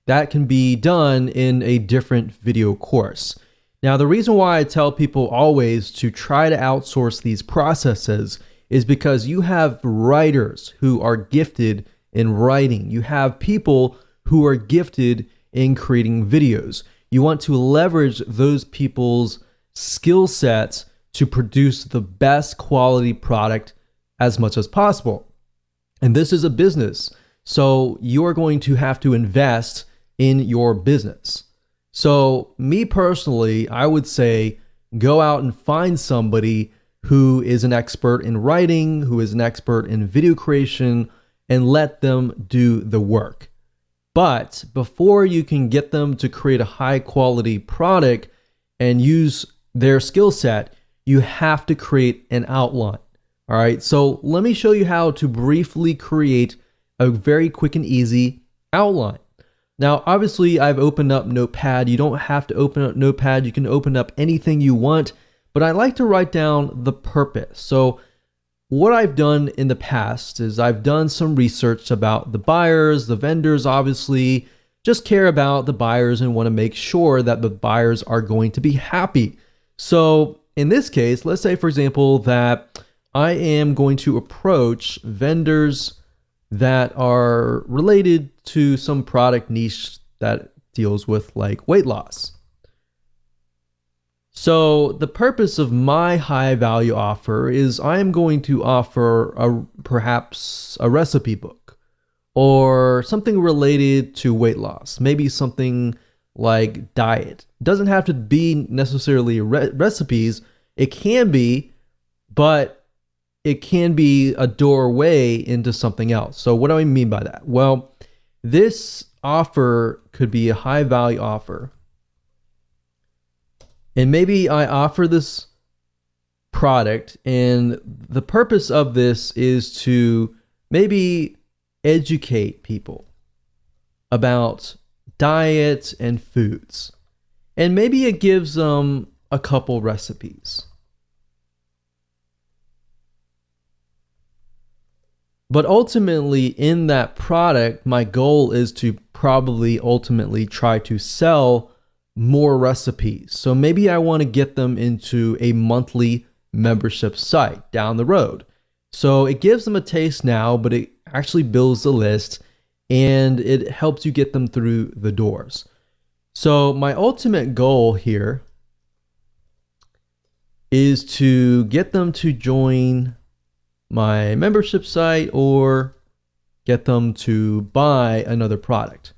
That can be done in a different video course. Now, the reason why I tell people always to try to outsource these processes is because you have writers who are gifted in writing. You have people who are gifted in creating videos. You want to leverage those people's skill sets to produce the best quality product as much as possible. And this is a business, so you're going to have to invest in your business. So me personally, I would say go out and find somebody who is an expert in writing, who is an expert in video creation, and let them do the work. But before you can get them to create a high quality product and use their skill set, you have to create an outline. All right, so let me show you how to briefly create a very quick and easy outline. Now, obviously, I've opened up Notepad. You don't have to open up Notepad. You can open up anything you want, but I like to write down the purpose. So what I've done in the past is I've done some research about the buyers, the vendors, obviously, just care about the buyers and want to make sure that the buyers are going to be happy. So in this case, let's say, for example, that I am going to approach vendors that are related to some product niche that deals with like weight loss. So the purpose of my high value offer is I am going to offer perhaps a recipe book or something related to weight loss, maybe something like diet. It doesn't have to be necessarily recipes. It can be, but it can be a doorway into something else. So what do I mean by that? Well, this offer could be a high value offer. And maybe I offer this product, and the purpose of this is to maybe educate people about diet and foods. And maybe it gives them a couple recipes. But ultimately, in that product, my goal is to probably ultimately try to sell more recipes. So maybe I want to get them into a monthly membership site down the road. So it gives them a taste now, but it actually builds the list and it helps you get them through the doors. So my ultimate goal here is to get them to join my membership site or get them to buy another product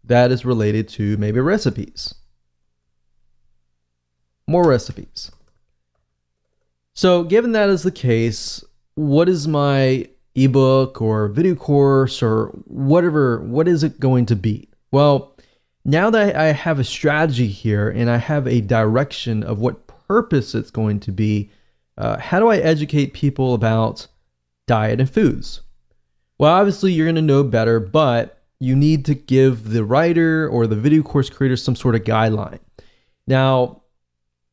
that is related to maybe recipes. More recipes. So given that is the case, what is my ebook or video course or whatever, what is it going to be? Well, now that I have a strategy here and I have a direction of what purpose it's going to be, how do I educate people about diet and foods? Well, obviously you're going to know better, but you need to give the writer or the video course creator some sort of guideline. Now,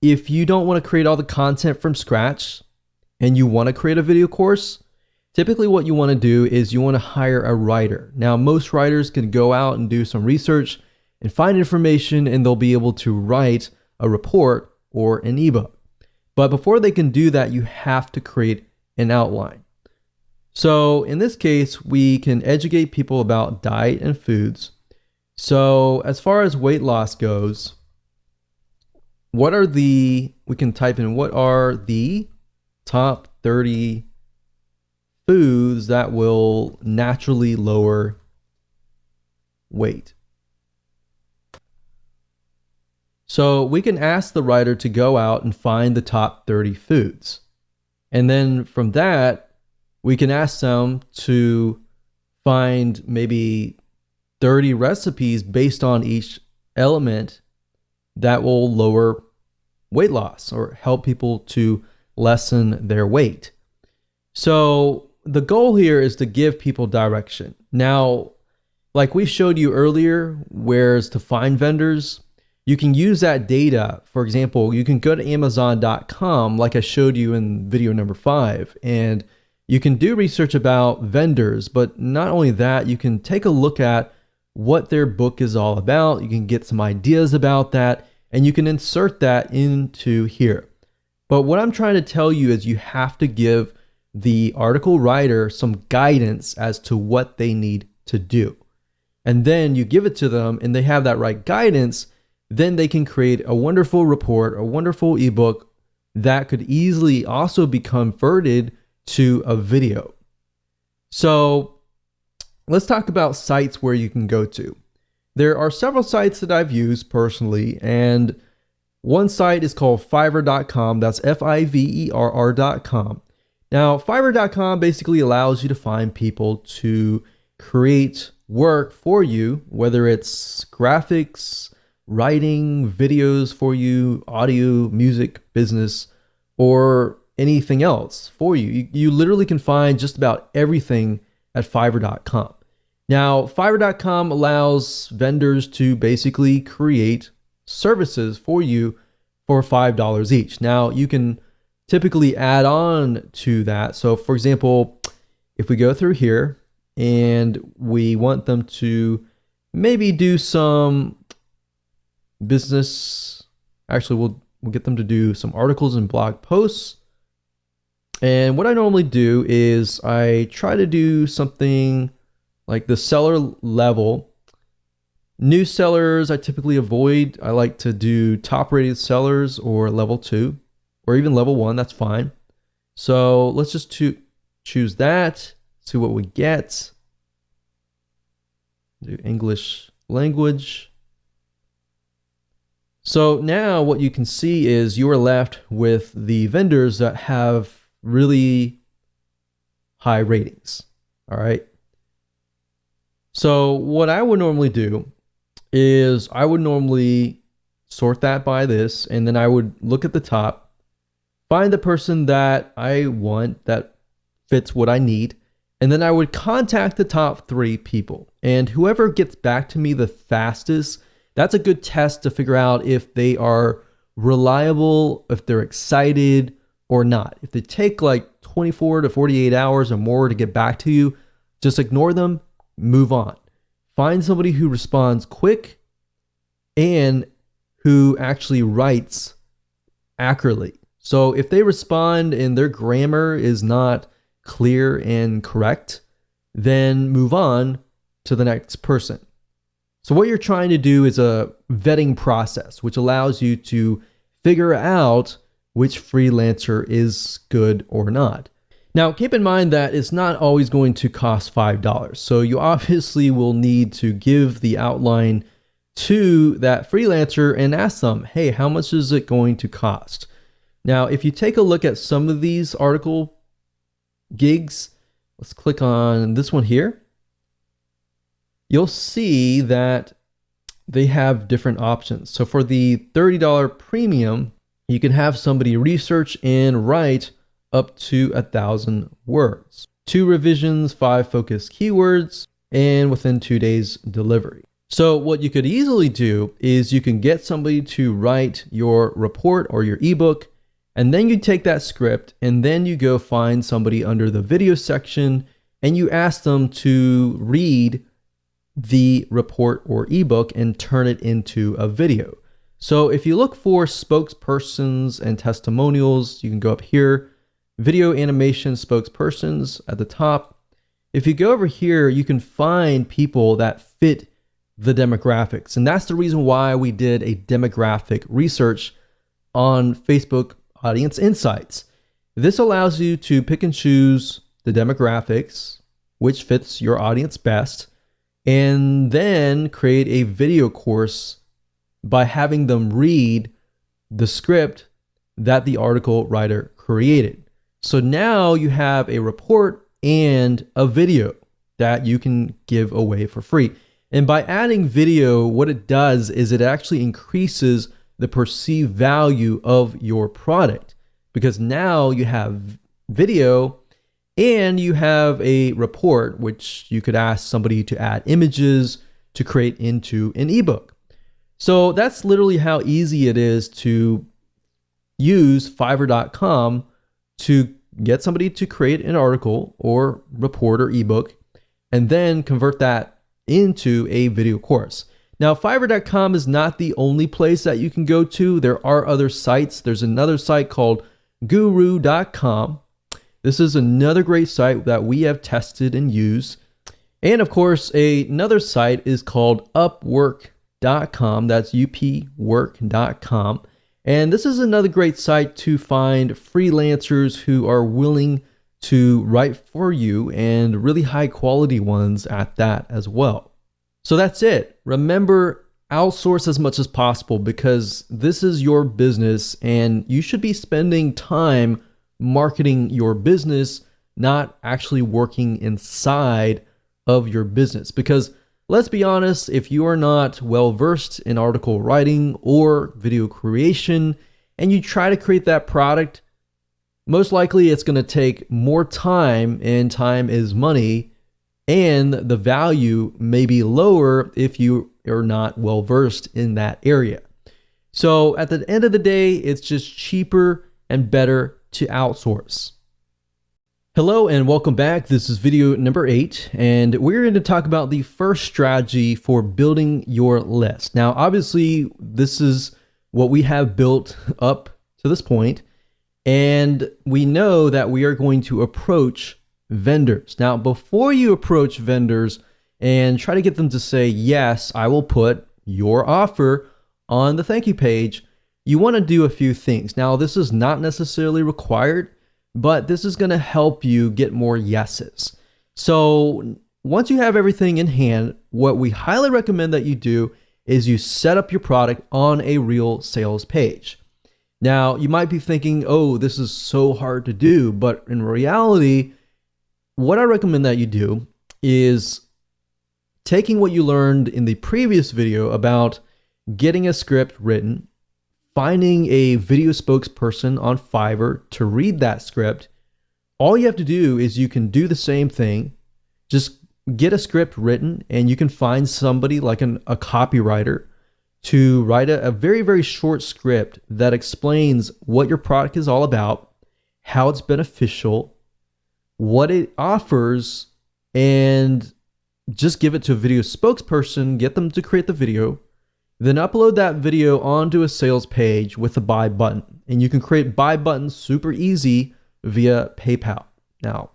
if you don't want to create all the content from scratch and you want to create a video course, typically what you want to do is you want to hire a writer. Now, most writers can go out and do some research and find information, and they'll be able to write a report or an ebook. But before they can do that, you have to create an outline. So in this case, we can educate people about diet and foods. So as far as weight loss goes, we can type in what are the top 30 foods that will naturally lower weight. So we can ask the writer to go out and find the top 30 foods. And then from that, we can ask them to find maybe 30 recipes based on each element that will lower weight loss or help people to lessen their weight. So the goal here is to give people direction. Now, like we showed you earlier, whereas to find vendors, you can use that data. For example, you can go to Amazon.com, like I showed you in video number 5, and you can do research about vendors. But not only that, you can take a look at what their book is all about. You can get some ideas about that, and you can insert that into here. But what I'm trying to tell you is you have to give the article writer some guidance as to what they need to do. And then you give it to them and they have that right guidance, then they can create a wonderful report, a wonderful ebook that could easily also be converted to a video. So let's talk about sites where you can go to. There are several sites that I've used personally, and one site is called Fiverr.com. That's Fiverr.com. Now, Fiverr.com basically allows you to find people to create work for you, whether it's graphics, writing, videos for you, audio, music, business, or anything else for you. You literally can find just about everything at Fiverr.com. Now, Fiverr.com allows vendors to basically create services for you for $5 each. Now, you can typically add on to that. So, for example, if we go through here and we want them to maybe do some business, actually we'll get them to do some articles and blog posts. And what I normally do is I try to do something like the seller level. New sellers I typically avoid. I like to do top rated sellers or level 2 or even level 1. That's fine. So let's just choose that, see what we get. Do English language. So now what you can see is you are left with the vendors that have really high ratings. All right. So what I would normally do is I would normally sort that by this, and then I would look at the top, find the person that I want that fits what I need, and then I would contact the top 3 people. And whoever gets back to me the fastest, that's a good test to figure out if they are reliable, if they're excited or not. If they take like 24 to 48 hours or more to get back to you, just ignore them, move on. Find somebody who responds quick and who actually writes accurately. So if they respond and their grammar is not clear and correct, then move on to the next person. So what you're trying to do is a vetting process, which allows you to figure out which freelancer is good or not. Now, keep in mind that it's not always going to cost $5. So you obviously will need to give the outline to that freelancer and ask them, hey, how much is it going to cost? Now, if you take a look at some of these article gigs, let's click on this one here. You'll see that they have different options. So for the $30 premium, you can have somebody research and write up to 1,000 words, 2 revisions, 5 focused keywords, and within 2 days delivery. So what you could easily do is you can get somebody to write your report or your ebook, and then you take that script and then you go find somebody under the video section and you ask them to read the report or ebook and turn it into a video. So if you look for spokespersons and testimonials, you can go up here, video animation spokespersons at the top. If you go over here, you can find people that fit the demographics. And that's the reason why we did a demographic research on Facebook Audience Insights. This allows you to pick and choose the demographics, which fits your audience best, and then create a video course by having them read the script that the article writer created. So now you have a report and a video that you can give away for free. And by adding video, what it does is it actually increases the perceived value of your product, because now you have video And you have a report, which you could ask somebody to add images to create into an ebook. So that's literally how easy it is to use Fiverr.com to get somebody to create an article or report or ebook and then convert that into a video course. Now, Fiverr.com is not the only place that you can go to. There are other sites. There's another site called Guru.com. This is another great site that we have tested and used. And of course, another site is called Upwork.com. That's upwork.com. And this is another great site to find freelancers who are willing to write for you, and really high quality ones at that as well. So that's it. Remember, outsource as much as possible, because this is your business and you should be spending time marketing your business, not actually working inside of your business. Because let's be honest, if you are not well versed in article writing or video creation and you try to create that product, most likely it's going to take more time, and time is money, and the value may be lower if you are not well versed in that area. So at the end of the day, it's just cheaper and better to outsource. Hello and welcome back. This is video number 8, and we're going to talk about the first strategy for building your list. Now, obviously, this is what we have built up to this point, and we know that we are going to approach vendors. Now, before you approach vendors and try to get them to say, yes, I will put your offer on the thank you page, you want to do a few things. Now, this is not necessarily required, but this is going to help you get more yeses. So once you have everything in hand, what we highly recommend that you do is you set up your product on a real sales page. Now, you might be thinking, oh, this is so hard to do, but in reality, what I recommend that you do is taking what you learned in the previous video about getting a script written, finding a video spokesperson on Fiverr to read that script. All you have to do is you can do the same thing. Just get a script written, and you can find somebody like a copywriter to write a very, very short script that explains what your product is all about, how it's beneficial, what it offers, and just give it to a video spokesperson, get them to create the video, then upload that video onto a sales page with a buy button. And you can create buy buttons super easy via PayPal. Now,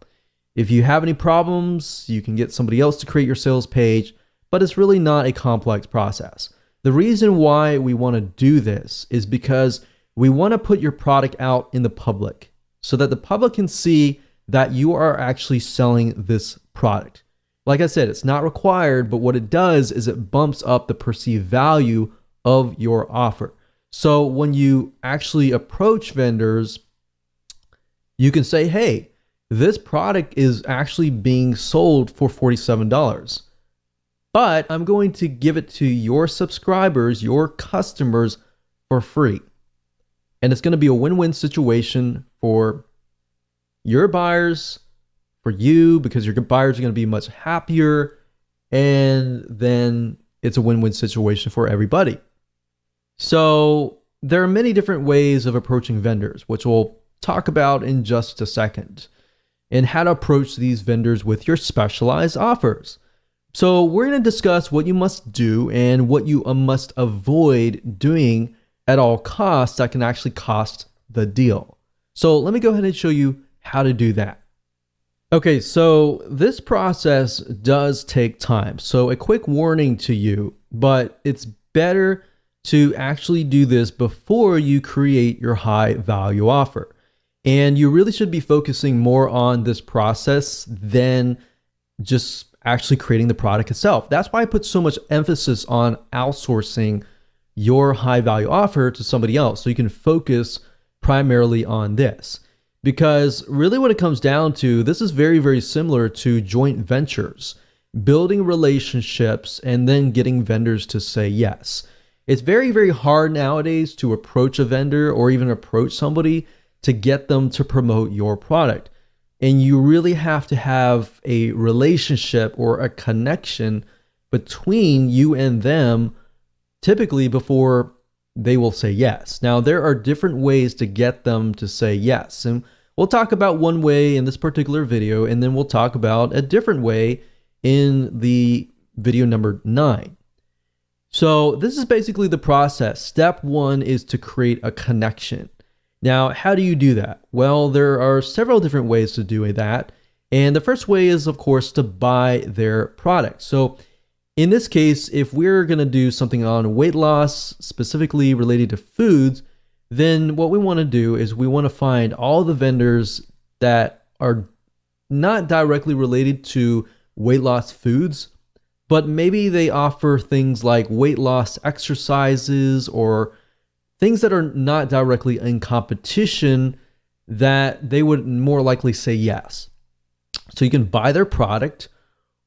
if you have any problems, you can get somebody else to create your sales page, but it's really not a complex process. The reason why we want to do this is because we want to put your product out in the public so that the public can see that you are actually selling this product. Like I said, it's not required, but what it does is it bumps up the perceived value of your offer. So when you actually approach vendors, you can say, hey, this product is actually being sold for $47, but I'm going to give it to your subscribers, your customers, for free. And it's going to be a win-win situation for your buyers, for you, because your buyers are going to be much happier, and then it's a win-win situation for everybody. So there are many different ways of approaching vendors, which we'll talk about in just a second, and how to approach these vendors with your specialized offers. So we're going to discuss what you must do and what you must avoid doing at all costs that can actually cost the deal. So let me go ahead and show you how to do that. Okay, so this process does take time. So a quick warning to you, but it's better to actually do this before you create your high value offer. And you really should be focusing more on this process than just actually creating the product itself. That's why I put so much emphasis on outsourcing your high value offer to somebody else, so you can focus primarily on this. Because really what it comes down to, this is very, very similar to joint ventures, building relationships and then getting vendors to say yes. It's very, very hard nowadays to approach a vendor or even approach somebody to get them to promote your product. And you really have to have a relationship or a connection between you and them, typically before they will say yes. Now, there are different ways to get them to say yes. And we'll talk about one way in this particular video, and then we'll talk about a different way in the video number 9. So this is basically the process. Step 1 is to create a connection. Now, how do you do that? Well, there are several different ways to do that. And the first way is, of course, to buy their product. So in this case, if we're going to do something on weight loss, specifically related to foods, then what we want to do is we want to find all the vendors that are not directly related to weight loss foods, but maybe they offer things like weight loss exercises or things that are not directly in competition that they would more likely say yes. So you can buy their product,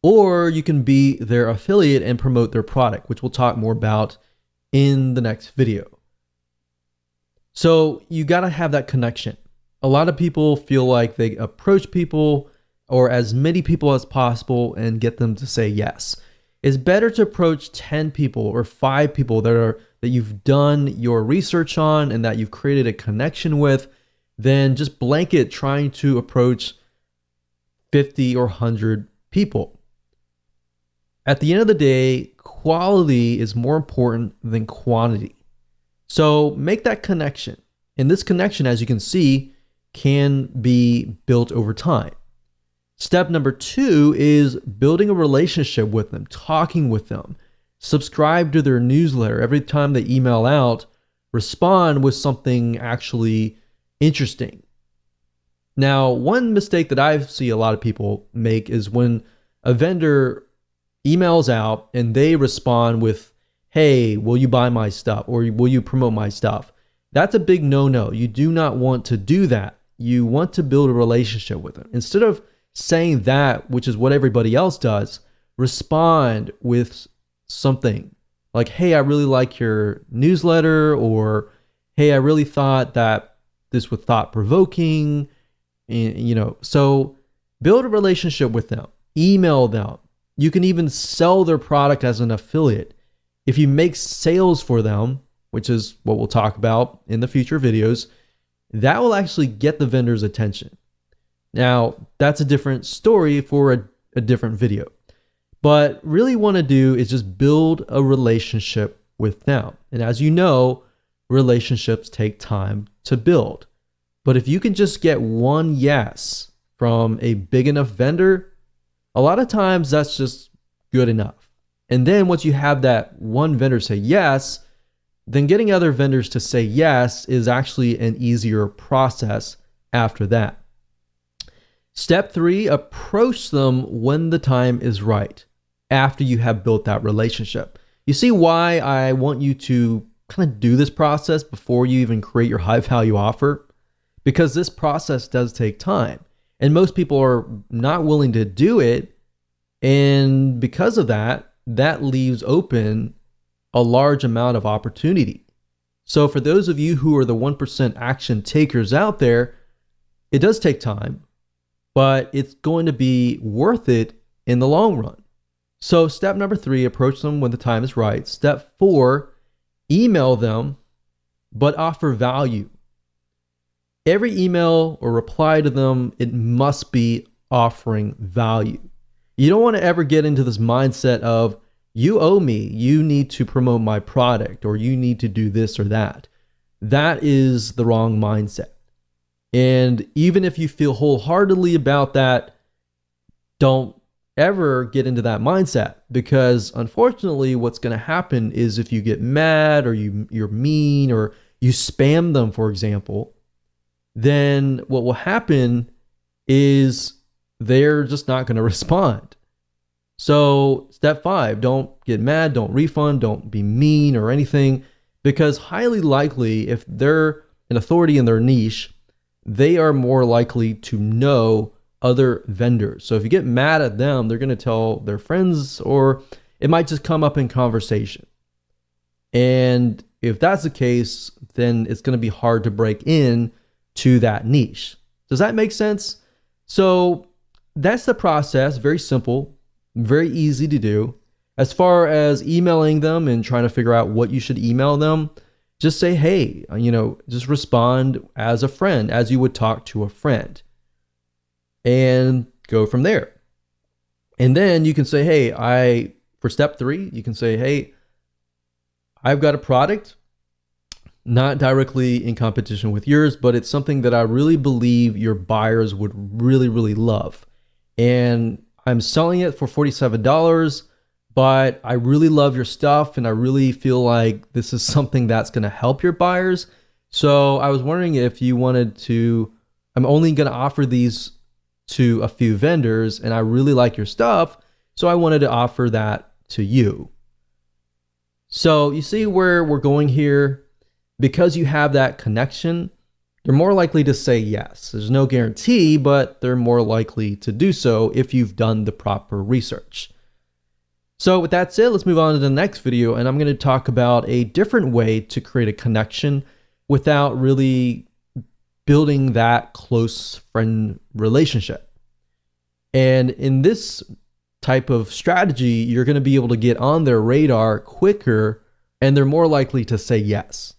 or you can be their affiliate and promote their product, which we'll talk more about in the next video. So you got to have that connection. A lot of people feel like they approach people or as many people as possible and get them to say yes. It's better to approach 10 people or 5 people that you've done your research on and that you've created a connection with than just blanket trying to approach 50 or 100 people. At the end of the day, quality is more important than quantity. So make that connection. And this connection, as you can see, can be built over time. Step number 2 is building a relationship with them, talking with them. Subscribe to their newsletter. Every time they email out, respond with something actually interesting. Now, one mistake that I see a lot of people make is when a vendor emails out and they respond with, hey, will you buy my stuff or will you promote my stuff? That's a big no-no. You do not want to do that. You want to build a relationship with them. Instead of saying that, which is what everybody else does, respond with something like, hey, I really like your newsletter, or hey, I really thought that this was thought-provoking. So build a relationship with them, email them. You can even sell their product as an affiliate. If you make sales for them, which is what we'll talk about in the future videos, that will actually get the vendor's attention. Now, that's a different story for a different video. But really want to do is just build a relationship with them. And as you know, relationships take time to build. But if you can just get one yes from a big enough vendor, a lot of times that's just good enough. And then once you have that one vendor say yes, then getting other vendors to say yes is actually an easier process after that. Step 3, approach them when the time is right, after you have built that relationship. You see why I want you to kind of do this process before you even create your high value offer? Because this process does take time. And most people are not willing to do it. And because of that, that leaves open a large amount of opportunity. So for those of you who are the 1% action takers out there, it does take time, but it's going to be worth it in the long run. So step number 3, approach them when the time is right. Step 4, email them, but offer value. Every email or reply to them, it must be offering value. You don't want to ever get into this mindset of, you owe me, you need to promote my product, or you need to do this or that. That is the wrong mindset. And even if you feel wholeheartedly about that, don't ever get into that mindset, because unfortunately what's going to happen is if you get mad or you're mean or you spam them, for example, then what will happen is they're just not going to respond. So step 5, don't get mad, don't refund, don't be mean or anything, because highly likely if they're an authority in their niche, they are more likely to know other vendors. So if you get mad at them, they're going to tell their friends, or it might just come up in conversation. And if that's the case, then it's going to be hard to break in to that niche. Does that make sense? So that's the process. Very simple, very easy to do. As far as emailing them and trying to figure out what you should email them, just say, hey, just respond as a friend, as you would talk to a friend, and go from there. And then you can say, hey, for step 3, you can say, hey, I've got a product, not directly in competition with yours, but it's something that I really believe your buyers would really, really love. And I'm selling it for $47, but I really love your stuff and I really feel like this is something that's going to help your buyers. So I was wondering if you wanted to, I'm only going to offer these to a few vendors and I really like your stuff, so I wanted to offer that to you. So you see where we're going here? Because you have that connection, they're more likely to say yes. There's no guarantee, but they're more likely to do so if you've done the proper research. So with that said, let's move on to the next video, and I'm going to talk about a different way to create a connection without really building that close friend relationship. And in this type of strategy, you're going to be able to get on their radar quicker, and they're more likely to say yes.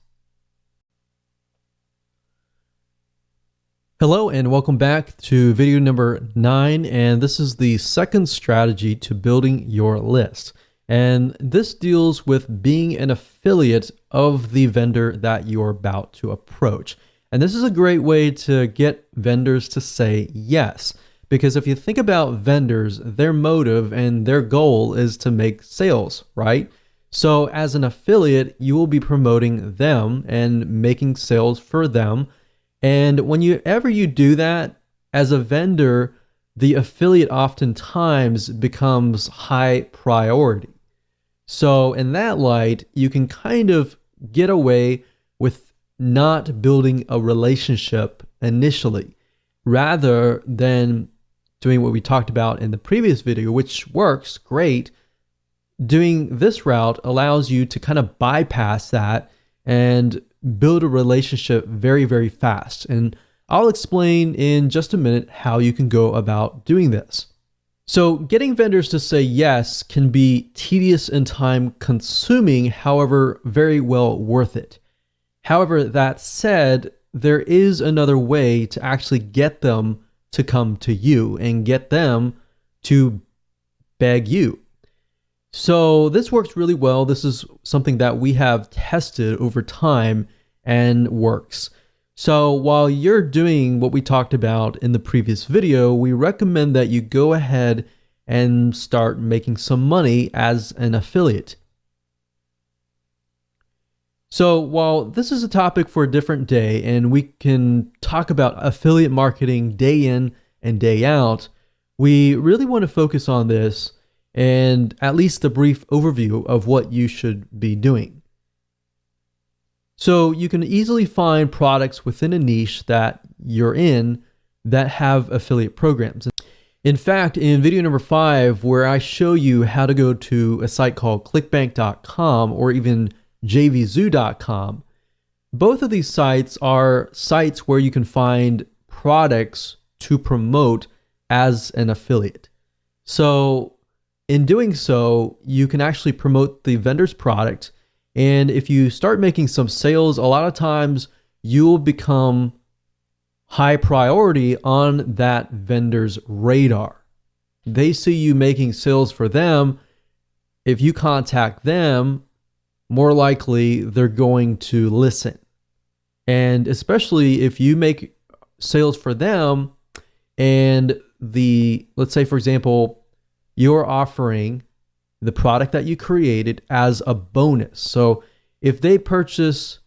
Hello and welcome back to video number 9, and this is the second strategy to building your list. And this deals with being an affiliate of the vendor that you're about to approach. And this is a great way to get vendors to say yes, because if you think about vendors, their motive and their goal is to make sales, right? So as an affiliate, you will be promoting them and making sales for them. And whenever you do that as a vendor, the affiliate oftentimes becomes high priority. So in that light, you can kind of get away with not building a relationship initially, rather than doing what we talked about in the previous video, which works great. Doing this route allows you to kind of bypass that and build a relationship very, very fast. And I'll explain in just a minute how you can go about doing this. So getting vendors to say yes can be tedious and time consuming, however, very well worth it. However, that said, there is another way to actually get them to come to you and get them to beg you. So this works really well. This is something that we have tested over time and works. So while you're doing what we talked about in the previous video, we recommend that you go ahead and start making some money as an affiliate. So while this is a topic for a different day, and we can talk about affiliate marketing day in and day out, we really want to focus on this and at least a brief overview of what you should be doing. So you can easily find products within a niche that you're in that have affiliate programs. In fact, in video number 5, where I show you how to go to a site called clickbank.com or even jvzoo.com, both of these sites are sites where you can find products to promote as an affiliate. So in doing so, you can actually promote the vendor's product. And if you start making some sales, a lot of times you will become high priority on that vendor's radar. They see you making sales for them. If you contact them, more likely they're going to listen. And especially if you make sales for them and let's say for example, you're offering the product that you created as a bonus. So if they purchase,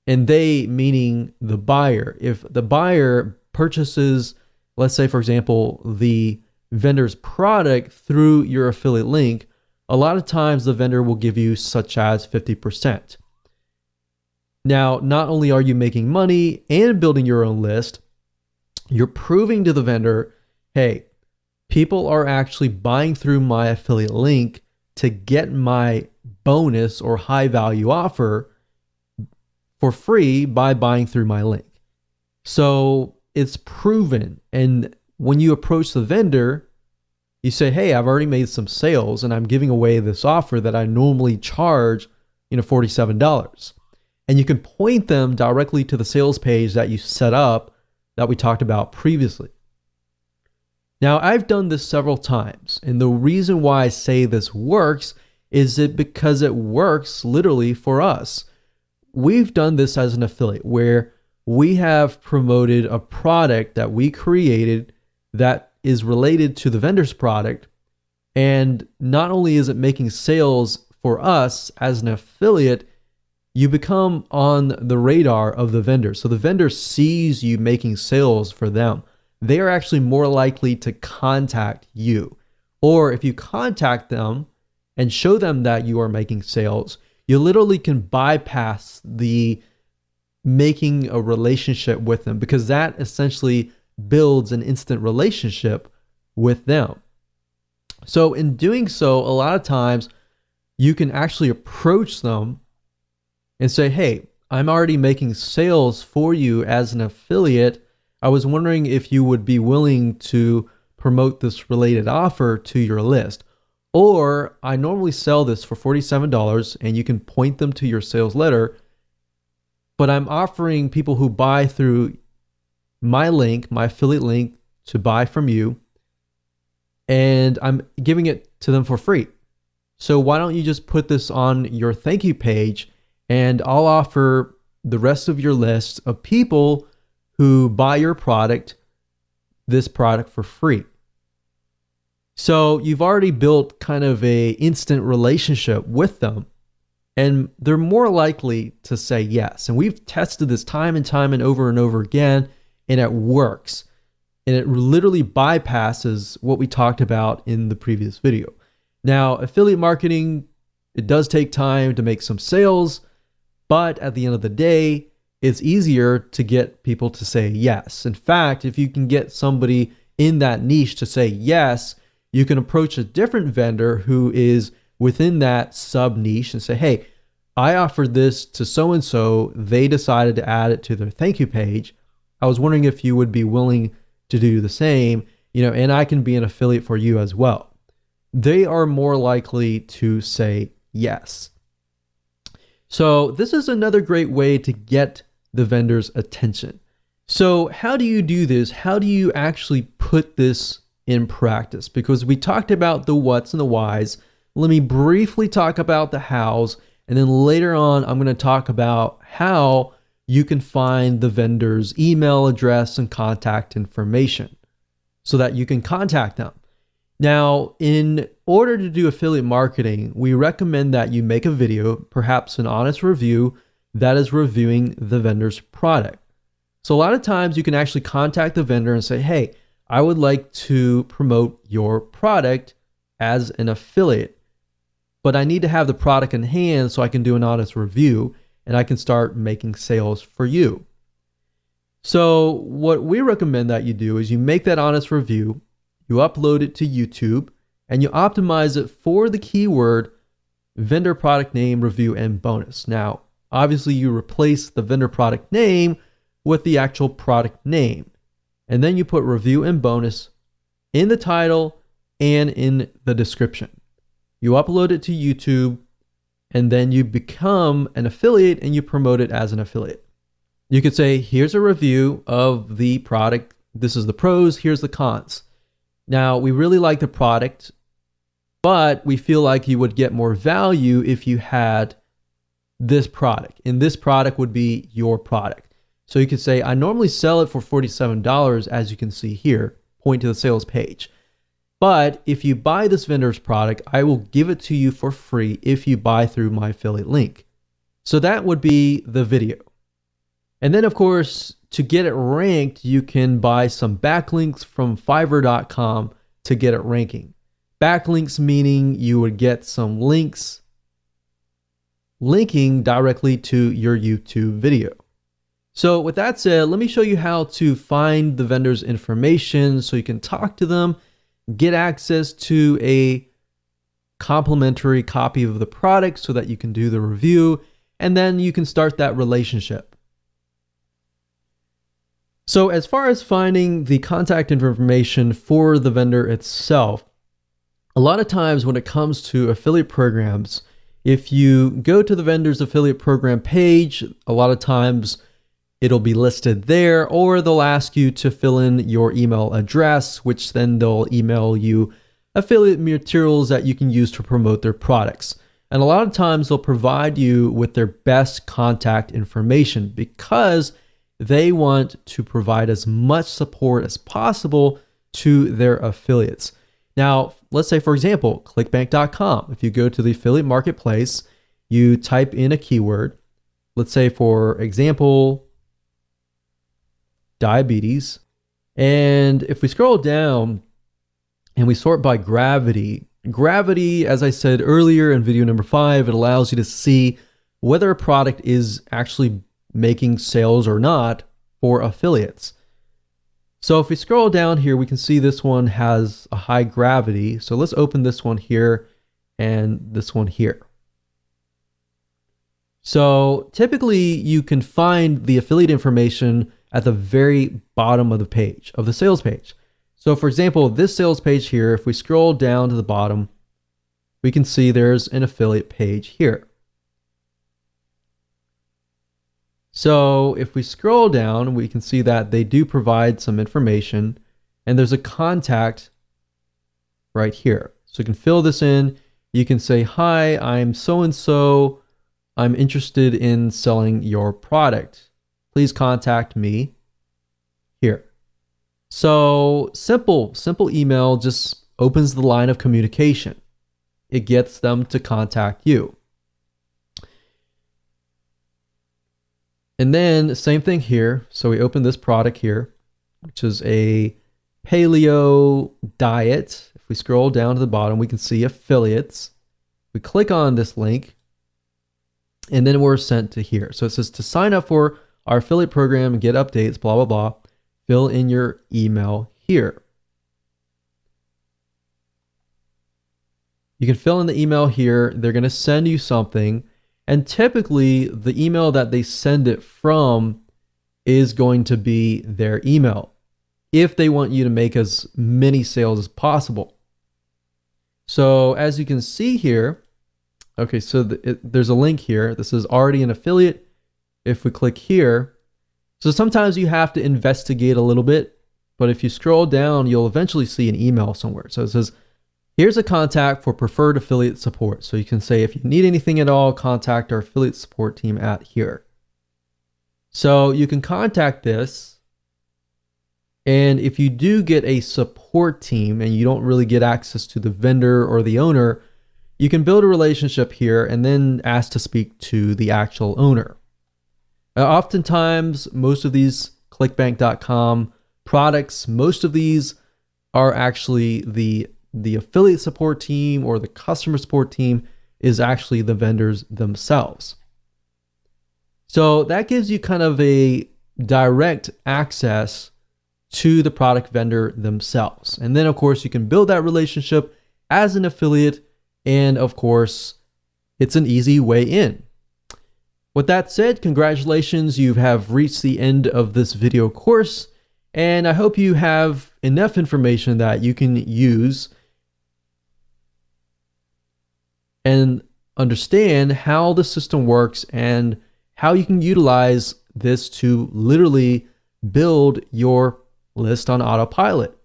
and they meaning the buyer, if the buyer purchases, let's say for example, the vendor's product through your affiliate link, a lot of times the vendor will give you such as 50%. Now, not only are you making money and building your own list, you're proving to the vendor, hey, people are actually buying through my affiliate link to get my bonus or high value offer for free by buying through my link. So it's proven, and when you approach the vendor, you say, hey, I've already made some sales and I'm giving away this offer that I normally charge, $47. And you can point them directly to the sales page that you set up that we talked about previously. Now, I've done this several times, and the reason why I say this works is because it works literally for us. We've done this as an affiliate where we have promoted a product that we created that is related to the vendor's product. And not only is it making sales for us as an affiliate, you become on the radar of the vendor. So the vendor sees you making sales for them. They are actually more likely to contact you. Or if you contact them and show them that you are making sales, you literally can bypass the making a relationship with them, because that essentially builds an instant relationship with them. So in doing so, a lot of times you can actually approach them and say, hey, I'm already making sales for you as an affiliate. I was wondering if you would be willing to promote this related offer to your list. Or I normally sell this for $47, and you can point them to your sales letter, but I'm offering people who buy through my link, my affiliate link, to buy from you, and I'm giving it to them for free. So why don't you just put this on your thank you page, and I'll offer the rest of your list of people who buy your product, this product for free. So you've already built kind of a instant relationship with them, and they're more likely to say yes. And we've tested this time and time and over again, and it works. And it literally bypasses what we talked about in the previous video. Now, affiliate marketing, it does take time to make some sales, but at the end of the day, it's easier to get people to say yes. In fact, if you can get somebody in that niche to say yes, you can approach a different vendor who is within that sub niche and say, hey, I offered this to so-and-so. They decided to add it to their thank you page. I was wondering if you would be willing to do the same, and I can be an affiliate for you as well. They are more likely to say yes. So this is another great way to get the vendor's attention. So how do you do this? How do you actually put this in practice? Because we talked about the what's and the whys. Let me briefly talk about the hows, and then later on I'm going to talk about how you can find the vendor's email address and contact information so that you can contact them. Now, in order to do affiliate marketing, we recommend that you make a video, perhaps an honest review that is reviewing the vendor's product. So a lot of times you can actually contact the vendor and say, hey, I would like to promote your product as an affiliate, but I need to have the product in hand so I can do an honest review and I can start making sales for you. So what we recommend that you do is you make that honest review, you upload it to YouTube, and you optimize it for the keyword vendor product name, review, and bonus. Now, obviously you replace the vendor product name with the actual product name. And then you put review and bonus in the title and in the description. You upload it to YouTube, and then you become an affiliate and you promote it as an affiliate. You could say, here's a review of the product. This is the pros, here's the cons. Now, we really like the product, but we feel like you would get more value if you had this product. And this product would be your product. So you could say, I normally sell it for $47, as you can see here, point to the sales page. But if you buy this vendor's product, I will give it to you for free if you buy through my affiliate link. So that would be the video. And then, of course, to get it ranked, you can buy some backlinks from Fiverr.com to get it ranking. Backlinks meaning you would get some links linking directly to your YouTube video. So with that said, let me show you how to find the vendor's information so you can talk to them, get access to a complimentary copy of the product so that you can do the review, and then you can start that relationship. So as far as finding the contact information for the vendor itself, a lot of times when it comes to affiliate programs, if you go to the vendor's affiliate program page, a lot of times it'll be listed there, or they'll ask you to fill in your email address, which then they'll email you affiliate materials that you can use to promote their products. And a lot of times they'll provide you with their best contact information because they want to provide as much support as possible to their affiliates. Now, let's say, for example, clickbank.com. If you go to the affiliate marketplace, you type in a keyword, let's say, for example, diabetes. And if we scroll down and we sort by gravity, as I said earlier in video number 5, it allows you to see whether a product is actually making sales or not for affiliates. So if we scroll down here, we can see this one has a high gravity. So let's open this one here and this one here. So typically you can find the affiliate information at the very bottom of the page, of the sales page. So for example, this sales page here, if we scroll down to the bottom, we can see there's an affiliate page here. So if we scroll down, we can see that they do provide some information, and there's a contact right here. So you can fill this in. You can say, hi, I'm so-and-so. I'm interested in selling your product. Please contact me here. So simple email just opens the line of communication. It gets them to contact you. And then same thing here. So we open this product here, which is a paleo diet. If we scroll down to the bottom, we can see affiliates. We click on this link and then we're sent to here. So it says to sign up for our affiliate program and get updates, blah, blah, blah. Fill in your email here. You can fill in the email here. They're going to send you something. And typically the email that they send it from is going to be their email if they want you to make as many sales as possible. So as you can see here, okay, so there's a link here. This is already an affiliate. If we click here, so sometimes you have to investigate a little bit, but if you scroll down, you'll eventually see an email somewhere. So it says, here's a contact for preferred affiliate support. So you can say, if you need anything at all, contact our affiliate support team at here. So you can contact this. And if you do get a support team and you don't really get access to the vendor or the owner, you can build a relationship here and then ask to speak to the actual owner. Oftentimes, most of these clickbank.com products, most of these are actually the affiliate support team or the customer support team is actually the vendors themselves. So that gives you kind of a direct access to the product vendor themselves. And then of course you can build that relationship as an affiliate, and of course it's an easy way in. With that said, congratulations, you have reached the end of this video course, and I hope you have enough information that you can use and understand how the system works and how you can utilize this to literally build your list on autopilot.